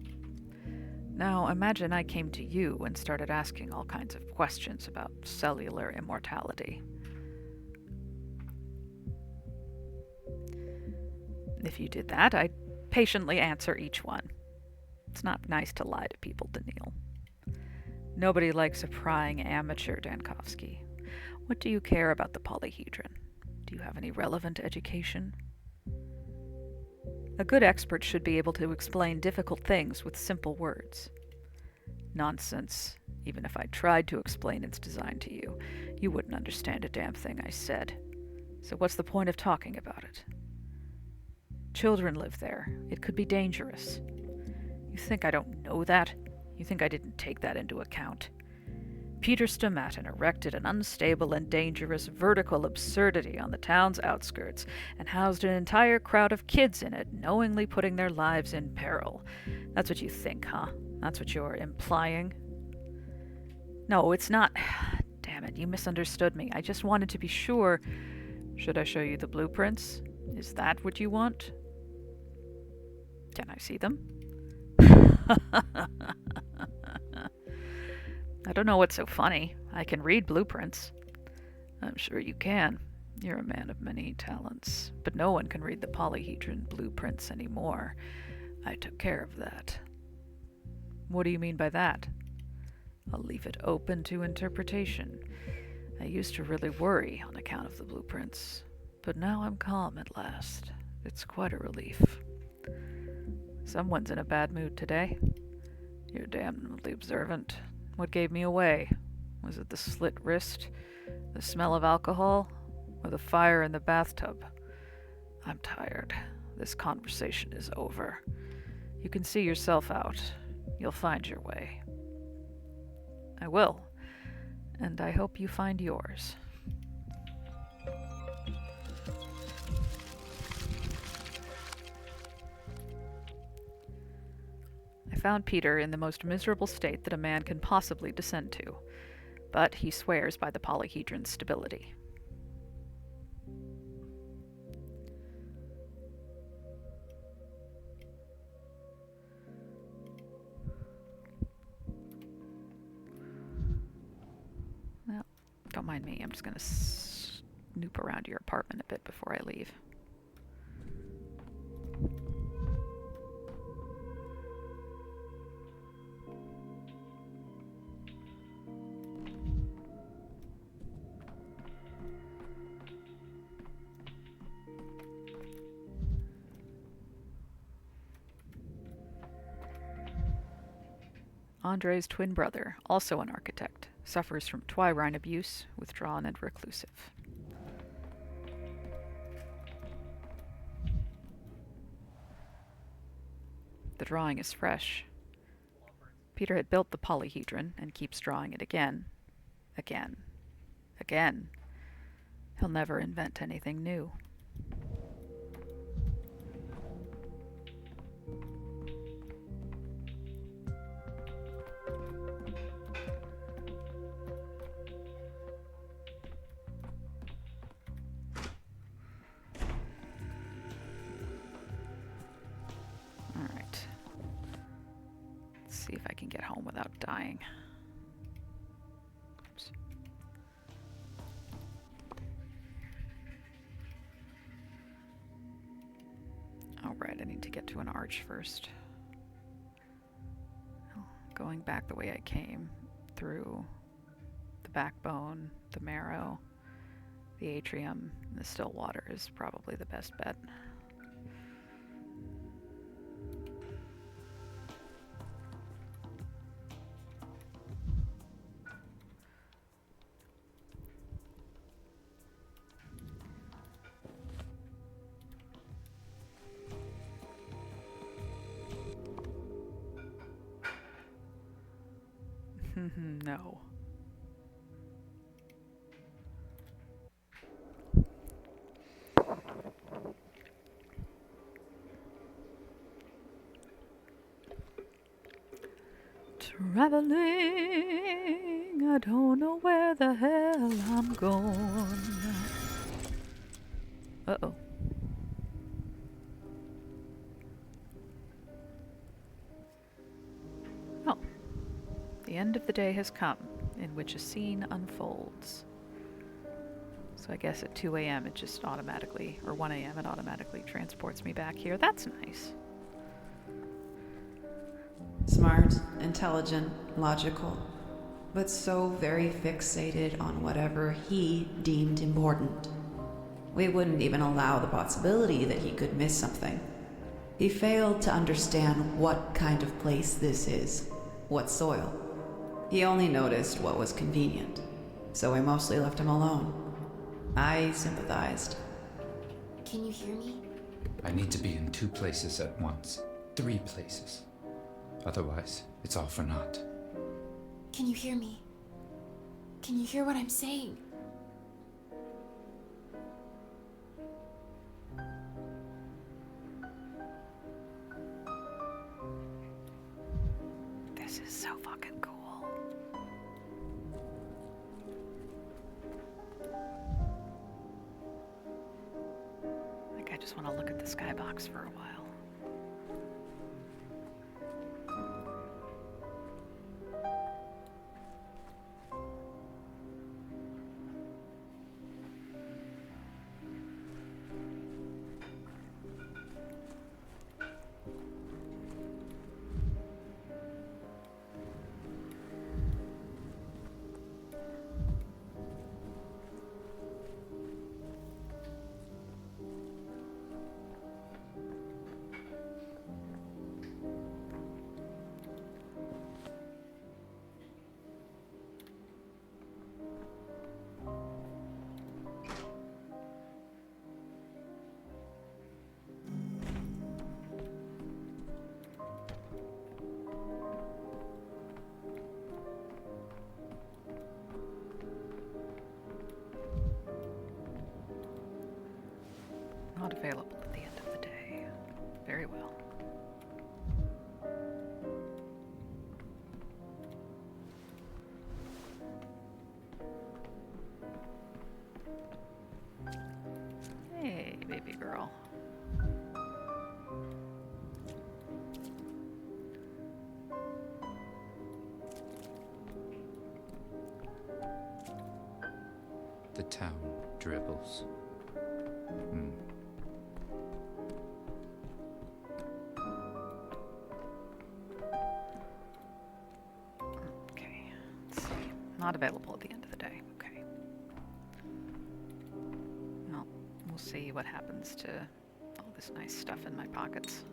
Now, imagine I came to you and started asking all kinds of questions about cellular immortality. If you did that, I'd patiently answer each one. It's not nice to lie to people, Daniil. Nobody likes a prying amateur, Dankovsky. What do you care about the polyhedron? Do you have any relevant education? A good expert should be able to explain difficult things with simple words. Nonsense. Even if I tried to explain its design to you, you wouldn't understand a damn thing I said. So what's the point of talking about it? Children live there. It could be dangerous. You think I don't know that? You think I didn't take that into account? Peter Stomatin erected an unstable and dangerous vertical absurdity on the town's outskirts and housed an entire crowd of kids in it, knowingly putting their lives in peril. That's what you think, huh? That's what you're implying? No, it's not. Damn it, you misunderstood me. I just wanted to be sure. Should I show you the blueprints? Is that what you want? Can I see them? I don't know what's so funny. I can read blueprints. I'm sure you can. You're a man of many talents. But no one can read the polyhedron blueprints anymore. I took care of that. What do you mean by that? I'll leave it open to interpretation. I used to really worry on account of the blueprints, but now I'm calm at last. It's quite a relief. Someone's in a bad mood today. You're damnably observant. What gave me away? Was it the slit wrist, the smell of alcohol, or the fire in the bathtub? I'm tired. This conversation is over. You can see yourself out. You'll find your way. I will, and I hope you find yours. I found Peter in the most miserable state that a man can possibly descend to, but he swears by the polyhedron's stability. Well, don't mind me. I'm just going to snoop around your apartment a bit before I leave. Andre's twin brother, also an architect, suffers from twirine abuse, withdrawn and reclusive. The drawing is fresh. Peter had built the polyhedron and keeps drawing it again. Again. Again. He'll never invent anything new. See if I can get home without dying. Oops. Oh, right, I need to get to an arch first. Oh, going back the way I came, through the backbone, the marrow, the atrium, and the still water is probably the best bet. No. Traveling, I don't know where the hell I'm going. Uh-oh. Oh. The end of the day has come, in which a scene unfolds. So I guess at 2 a.m. it just automatically, or 1 a.m. it automatically transports me back here. That's nice. Smart, intelligent, logical, but so very fixated on whatever he deemed important. We wouldn't even allow the possibility that he could miss something. He failed to understand what kind of place this is, what soil. He only noticed what was convenient, so we mostly left him alone. I sympathized. Can you hear me? I need to be in 2 places at once. 3 places. Otherwise, it's all for naught. Can you hear me? Can you hear what I'm saying? This is so fucking cool. Like, I just want to look at the skybox for a while. Not available at the end of the day. Very well. baby girl. The town dribbles. Okay, let's see. Not available at the end of the day. Okay. Well, we'll see what happens to all this nice stuff in my pockets.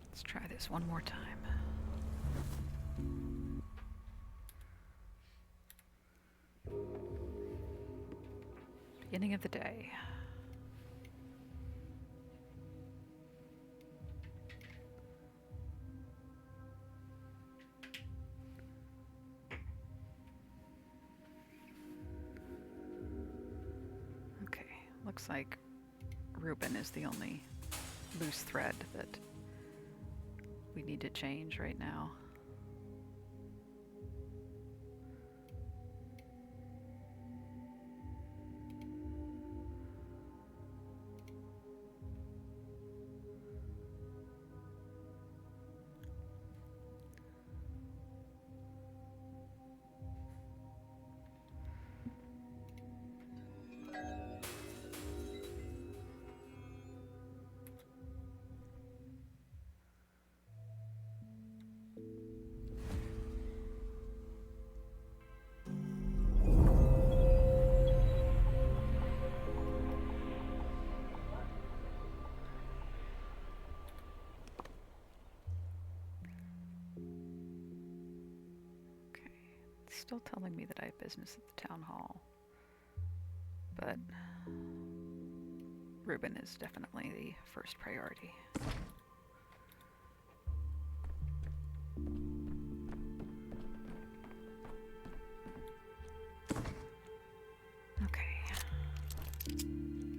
Let's try this one more time. Beginning of the day. Okay, looks like Reuben is the only loose thread that we need to change right now. Still telling me that I have business at the town hall. But Reuben is definitely the first priority. Okay.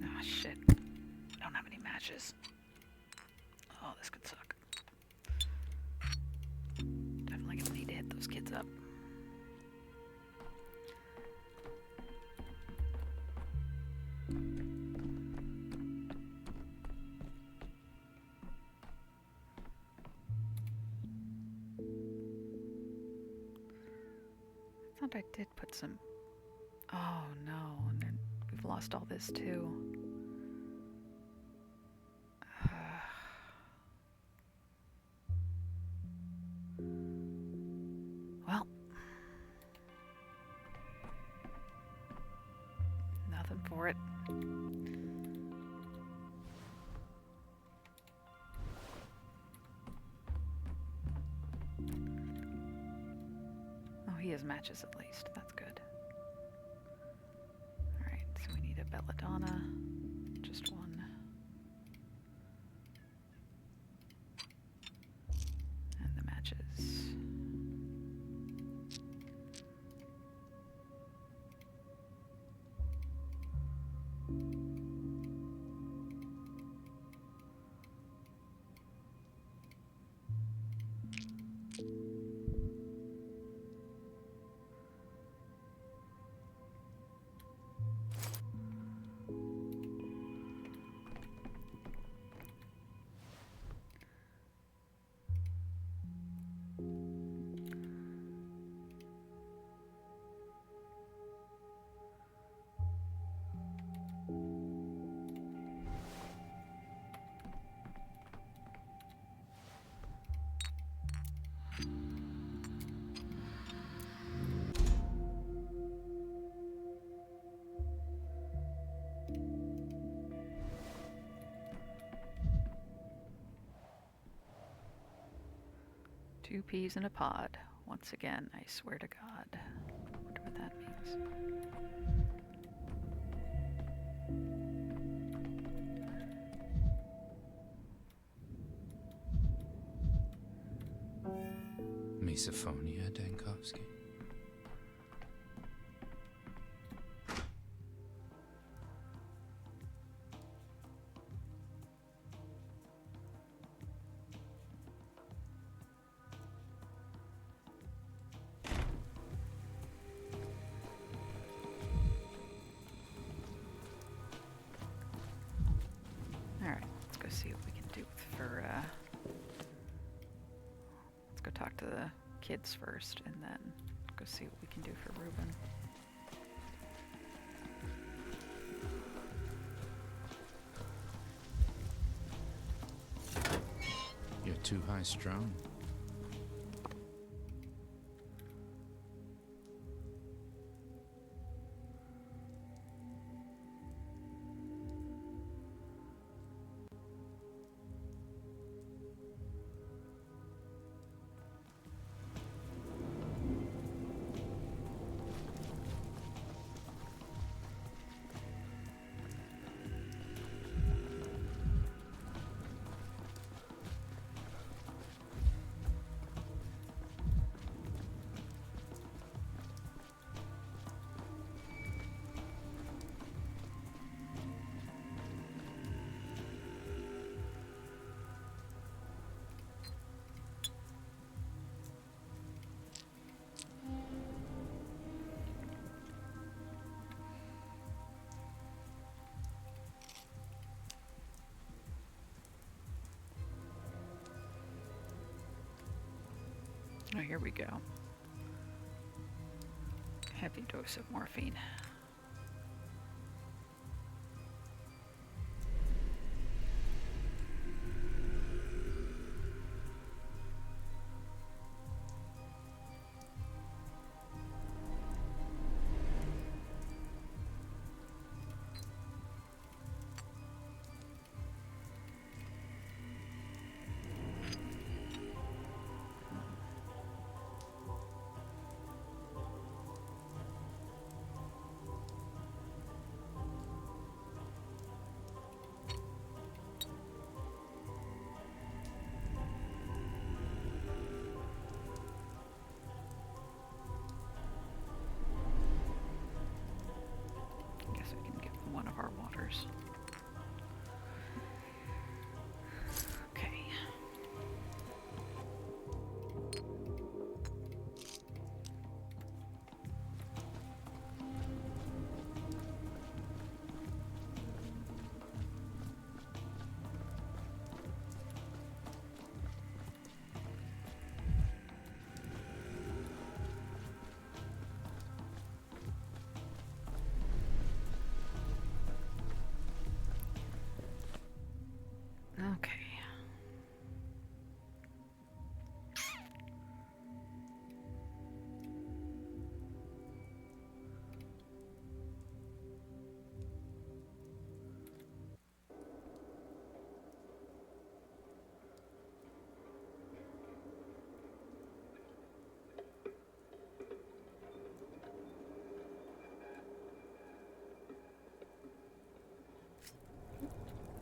Ah, shit. I don't have any matches. Oh, this could suck. Definitely gonna need to hit those kids up. I thought I did put some... Oh no, and then we've lost all this too. Well, nothing for it. Oh, he has matches at least. That's good. Alright, so we need a belladonna. Just one. And the matches. 2 peas in a pod. Once again, I swear to God. Wonder what that means. Misophonia, Dankovsky. Alright, let's go see what we can do for, let's go talk to the kids first, and then go see what we can do for Reuben. You're too high strung. Oh, here we go. Heavy dose of morphine. Okay. Okay.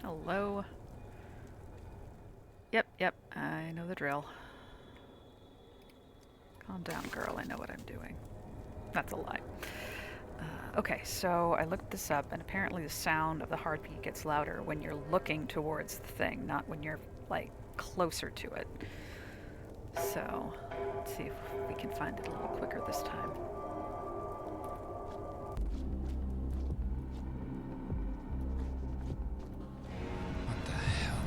Hello. Yep, I know the drill. Calm down, girl, I know what I'm doing. That's a lie. Okay, so I looked this up, and apparently the sound of the heartbeat gets louder when you're looking towards the thing, not when you're, like, closer to it. So, let's see if we can find it a little quicker this time. What the hell?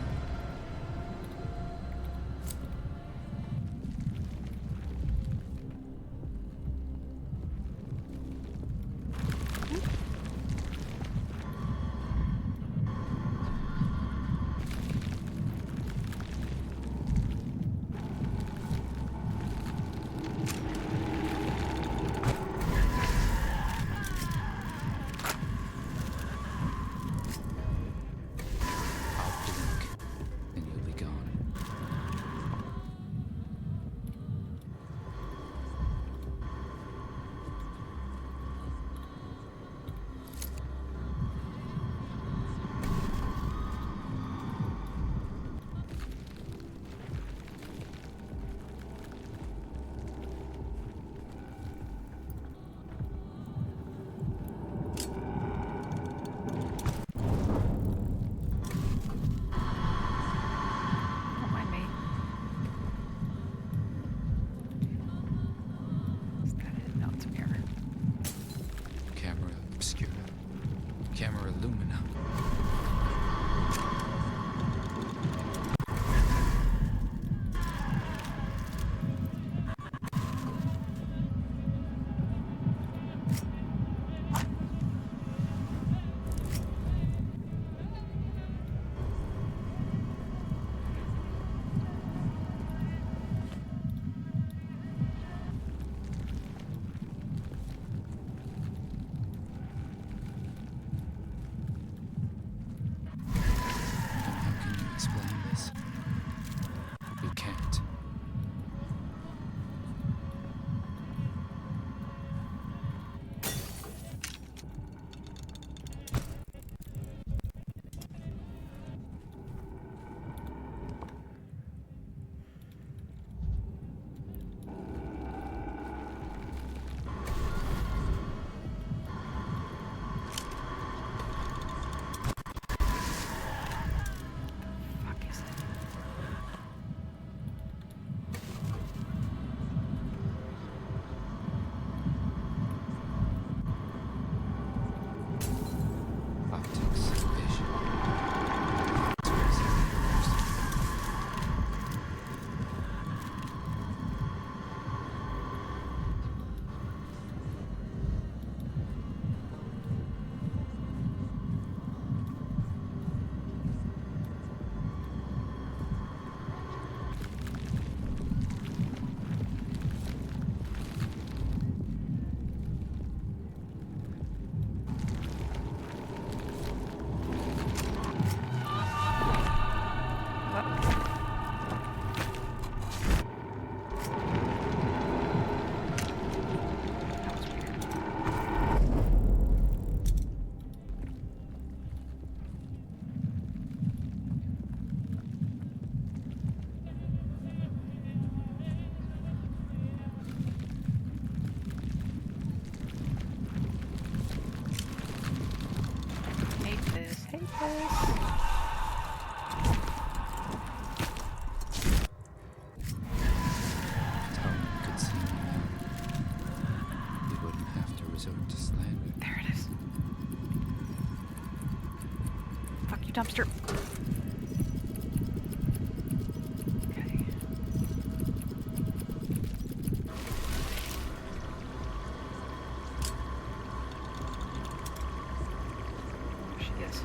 Tom could see me now. He wouldn't have to resort to slander. There it is. Fuck you, dumpster. Okay. There she is.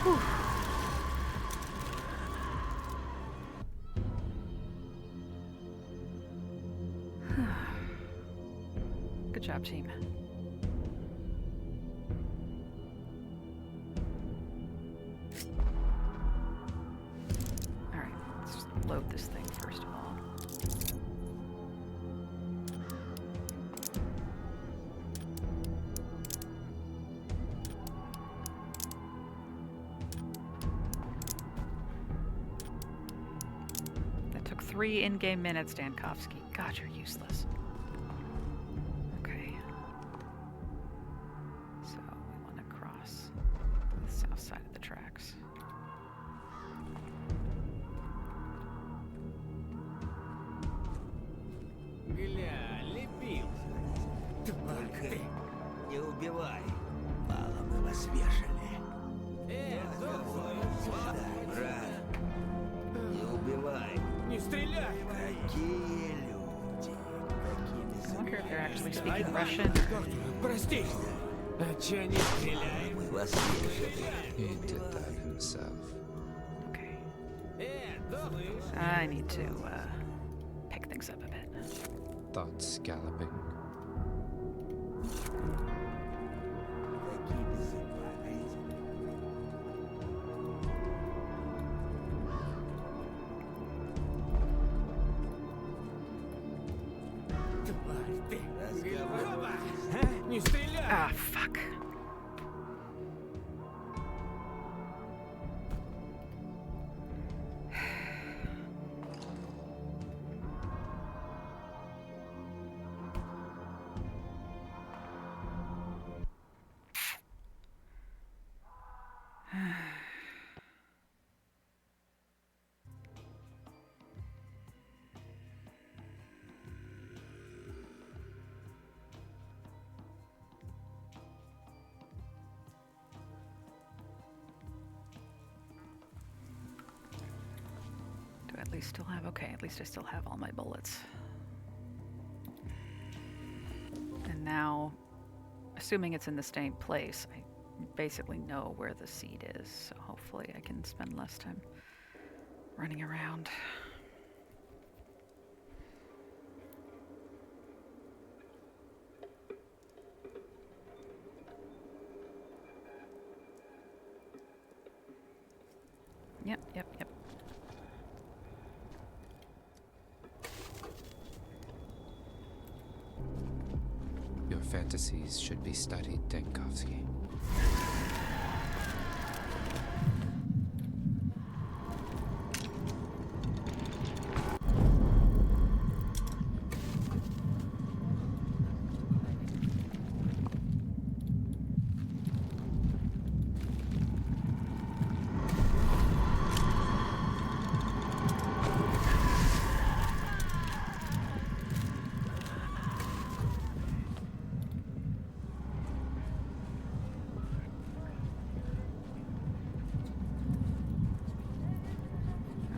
Whew. Good job, team. Alright, let's load this thing first of all. That took 3 in-game minutes, Dankovsky. God, you're useless. Okay. So we want to cross the south side of the tracks. Гля, лепился. Только не убивай. Мало мы вас вешали. Брат, не убивай. Не стреляй. Какие люди. I wonder if they're actually speaking Russian. Прости. А чё не стреляем? Мы вас вешали. He did that himself. Okay. I need to pick things up a bit. Thoughts galloping. Не стреляй. Ah, fuck. Do I at least still have... Okay, at least I still have all my bullets. And now, assuming it's in the same place, I basically know where the seed is, so hopefully I can spend less time running around. Yep. Your fantasies should be studied, Dankovsky.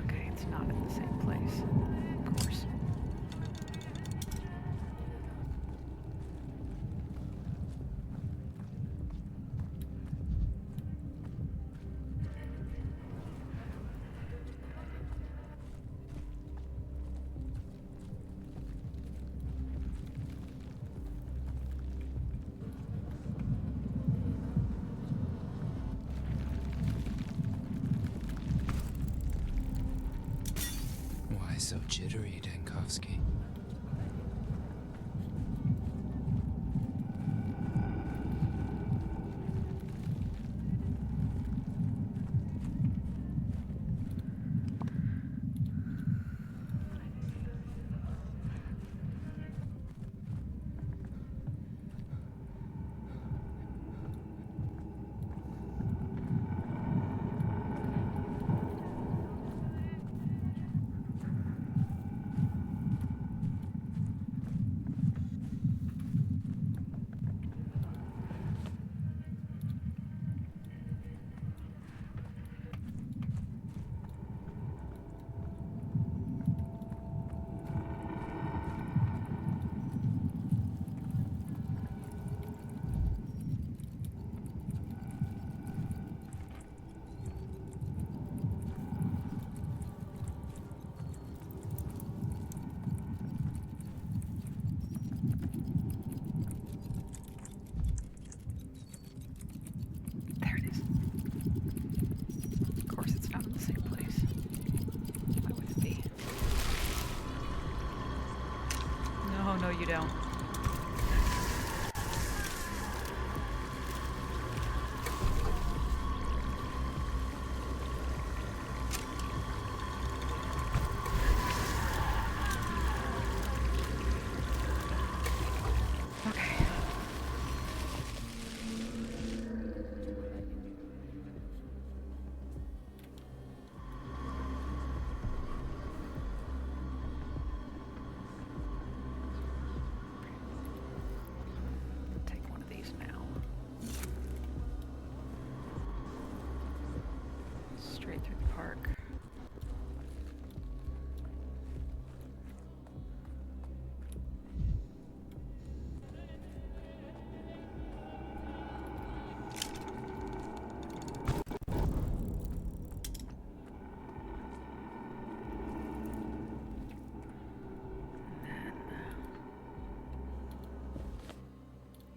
Okay, it's not in the same place, of course. Why so chill? No, you don't. Straight through the park.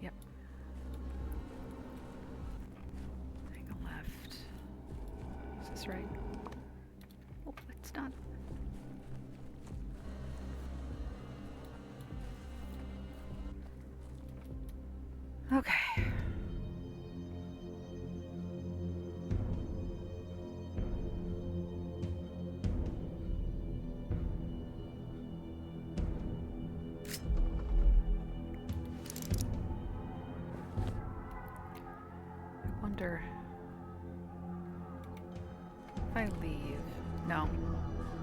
Yep. Hang a left. Is this right? Oh, it's not. Okay. I wonder if I leave. No.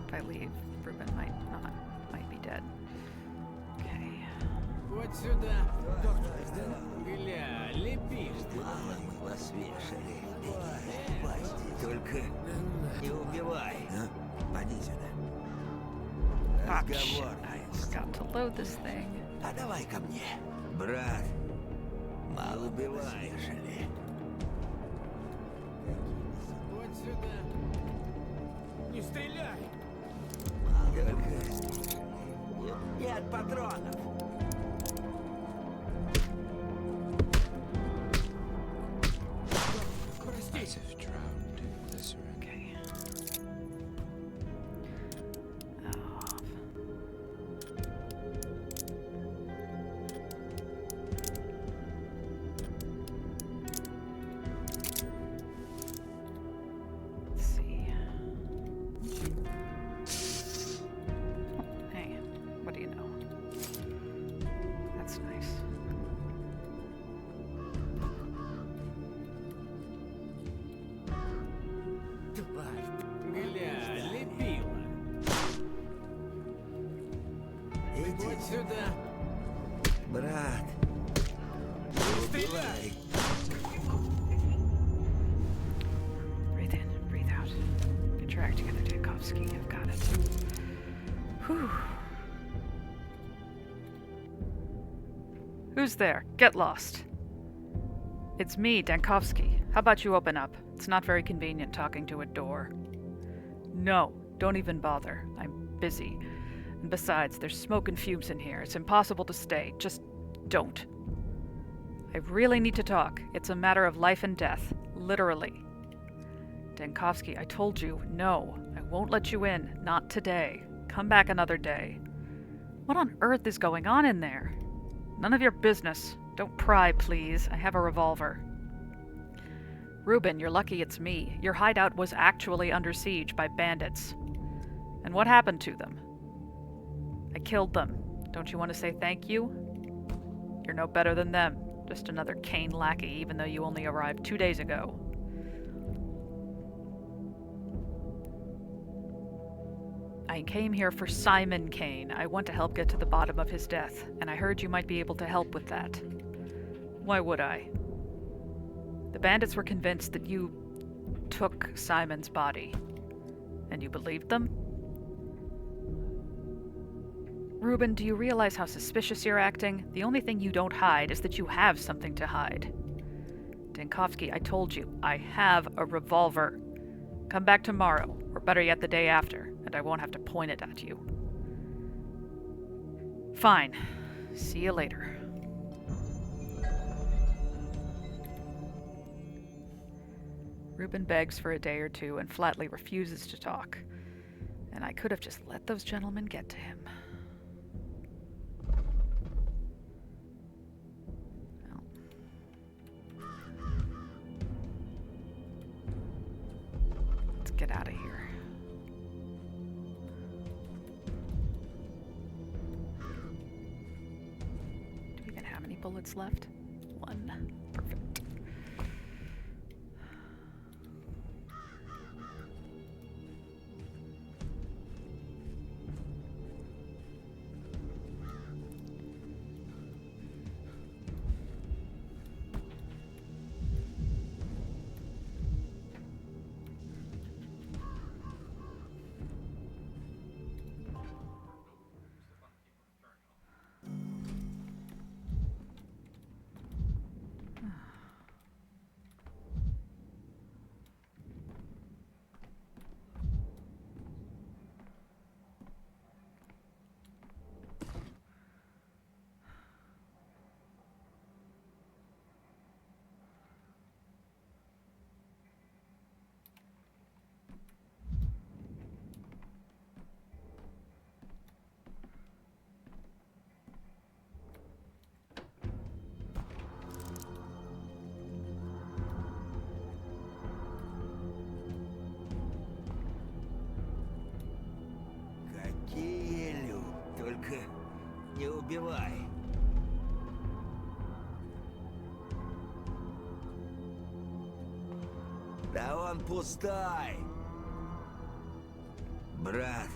If I leave, Ruben might be dead. Okay. Вот сюда. Гля, лепишь ты. Мы вас вешали. Только не убивай. Поди сюда. Ah, shit. I forgot to load this thing. А давай ко мне. Брат, мало убивай. Вот сюда. Не стреляй. Нет патронов. As if drowned in glycerin. Okay. Let's see. Oh, hey, what do you know? That's nice. Гля, лепила. Вот сюда. Брат, Не стреляй. Breathe in, breathe out. Get your act together, Dankovsky. I've got it. Whew. Who's there? Get lost. It's me, Dankovsky. How about you open up? It's not very convenient talking to a door. No, don't even bother. I'm busy. And besides, there's smoke and fumes in here. It's impossible to stay. Just don't. I really need to talk. It's a matter of life and death. Literally. Dankovsky, I told you, no. I won't let you in. Not today. Come back another day. What on earth is going on in there? None of your business. Don't pry, please. I have a revolver. Ruben, you're lucky it's me. Your hideout was actually under siege by bandits. And what happened to them? I killed them. Don't you want to say thank you? You're no better than them. Just another Kane lackey, even though you only arrived 2 days ago. I came here for Simon Kane. I want to help get to the bottom of his death, and I heard you might be able to help with that. Why would I? The bandits were convinced that you took Simon's body. And you believed them? Ruben, do you realize how suspicious you're acting? The only thing you don't hide is that you have something to hide. Dankovsky, I told you, I have a revolver. Come back tomorrow, or better yet the day after, and I won't have to point it at you. Fine. See you later. Ruben begs for a day or two and flatly refuses to talk. And I could have just let those gentlemen get to him. get out of here. Do we even have any bullets left? One. Perfect. Какие только не убивай. Да он пустой. Брат,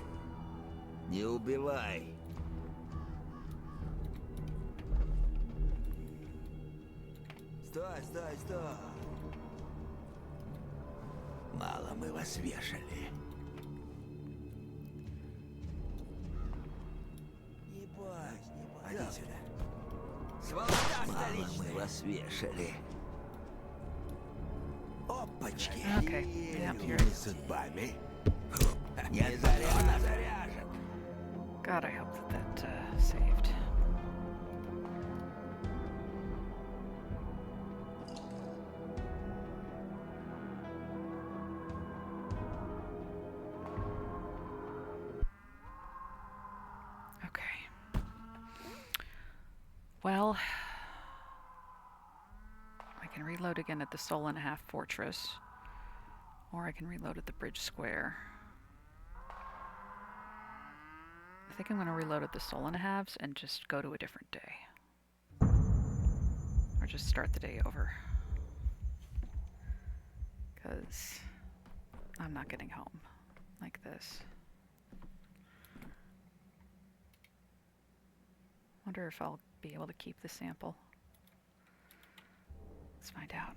не убивай. Стой, стой, стой. Мало мы вас вешали. Не бойся, не бойся. Иди сюда. Сволота столичная. Мало мы вас вешали. Опачки. Okay. Yep, here it is. Судьбами. Не заряжен. God, I hope that saved. Okay. Well, I can reload again at the Soul and a Half Fortress, or I can reload at the Bridge Square. I think I'm going to reload at the Soul and a Halves and just go to a different day. Or just start the day over. Because I'm not getting home like this. Wonder if I'll be able to keep the sample. Let's find out.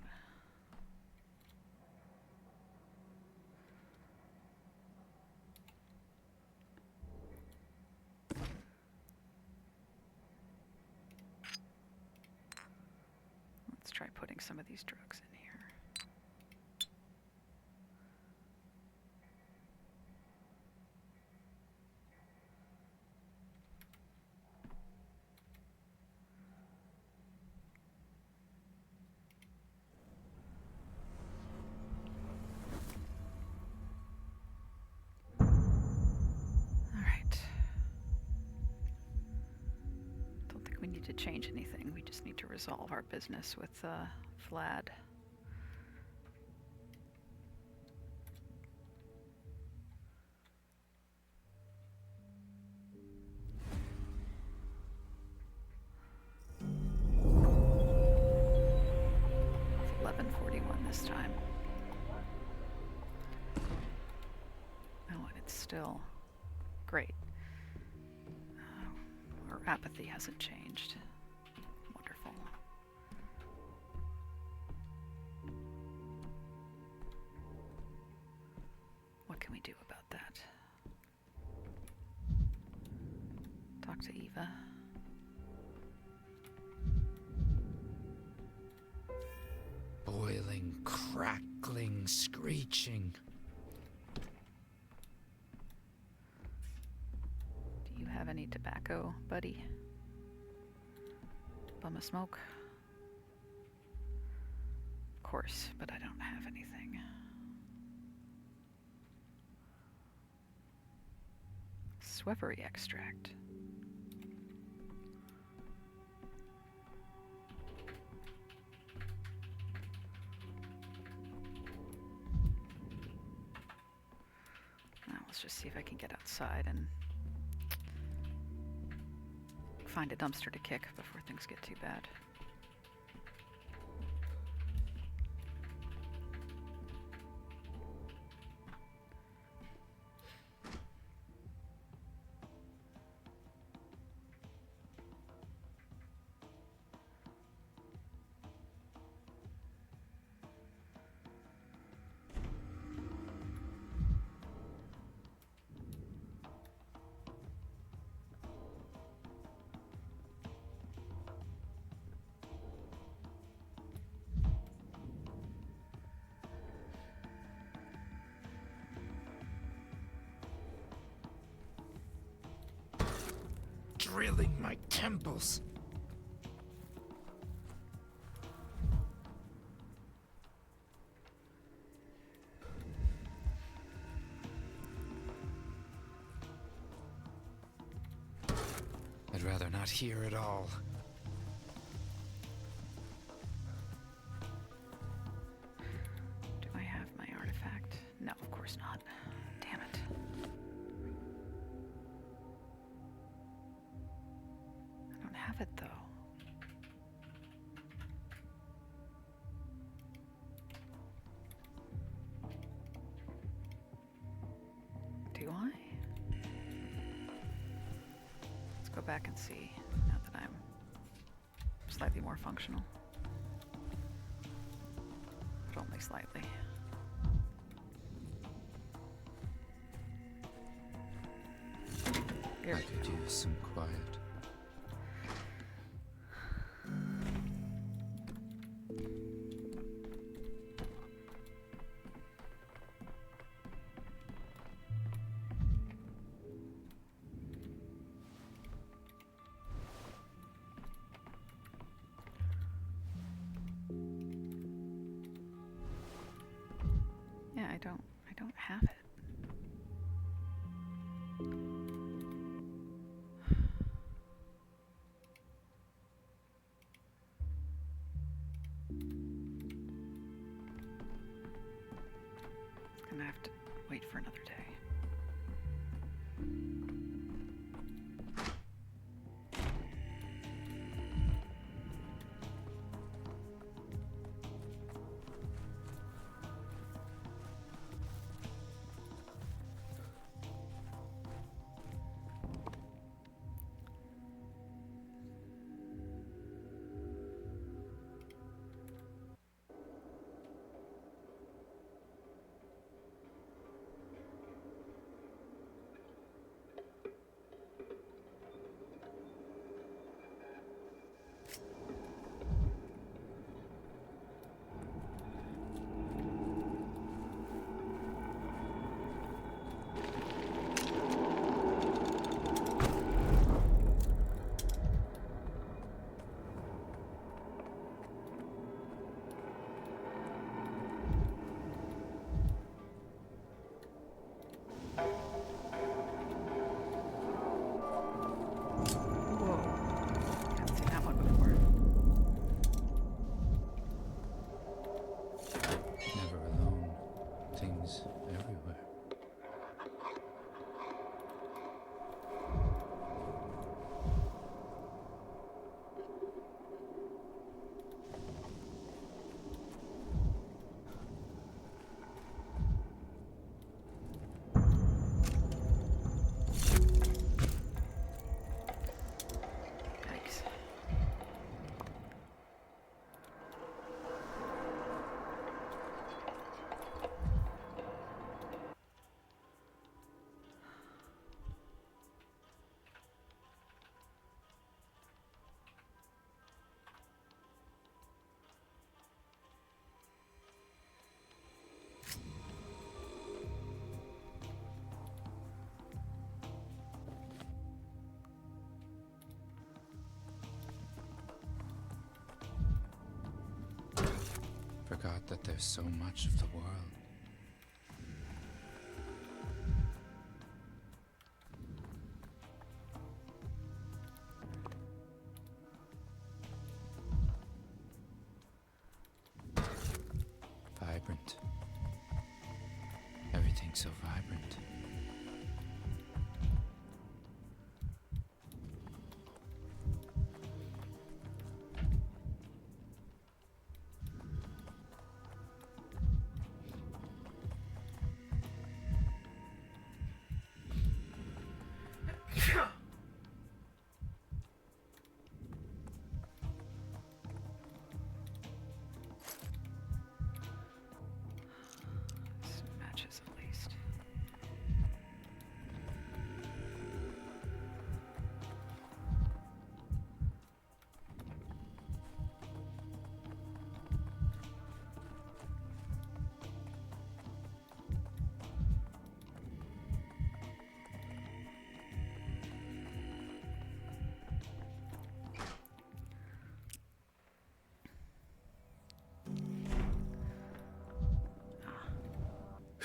Let's try putting some of these drugs in here. To change anything. We just need to resolve our business with Vlad. It's 11:41 this time. Oh, and it's still great. Our apathy hasn't changed. Wonderful. What can we do about that? Talk to Eva. Boiling, crackling, screeching. Do you have any tobacco, buddy? Bum a smoke? Of course, but I don't have anything. Swevery extract. let's just see if I can get outside and find a dumpster to kick before things get too bad. Drilling my temples. I'd rather not hear it all. Do I have my artifact? No, of course not. Damn it. I don't have it, though. Do I? Let's go back and see, now that I'm slightly more functional. But only slightly. Here I we could go. use some quiet. Yeah, I don't have it. Gonna have to wait for another day. Haven't seen that one before. Never alone. Things everywhere. Yikes. Forgot that there's so much of the world. Vibrant. Everything's so vibrant.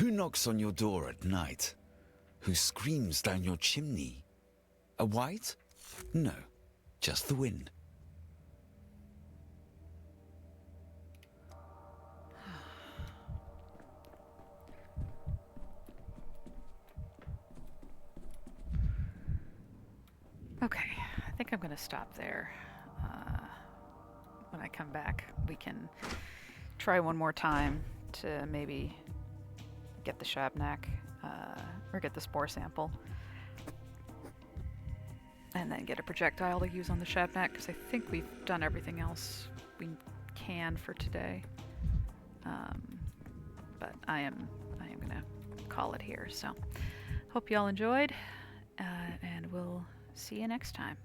Who knocks on your door at night? Who screams down your chimney? A white? No, just the wind. Okay, I think I'm going to stop there. When I come back, we can try one more time to maybe get the Shabnak, or get the spore sample. And then get a projectile to use on the Shabnak, because I think we've done everything else we can for today. But I am going to call it here. So, hope you all enjoyed, and we'll see you next time.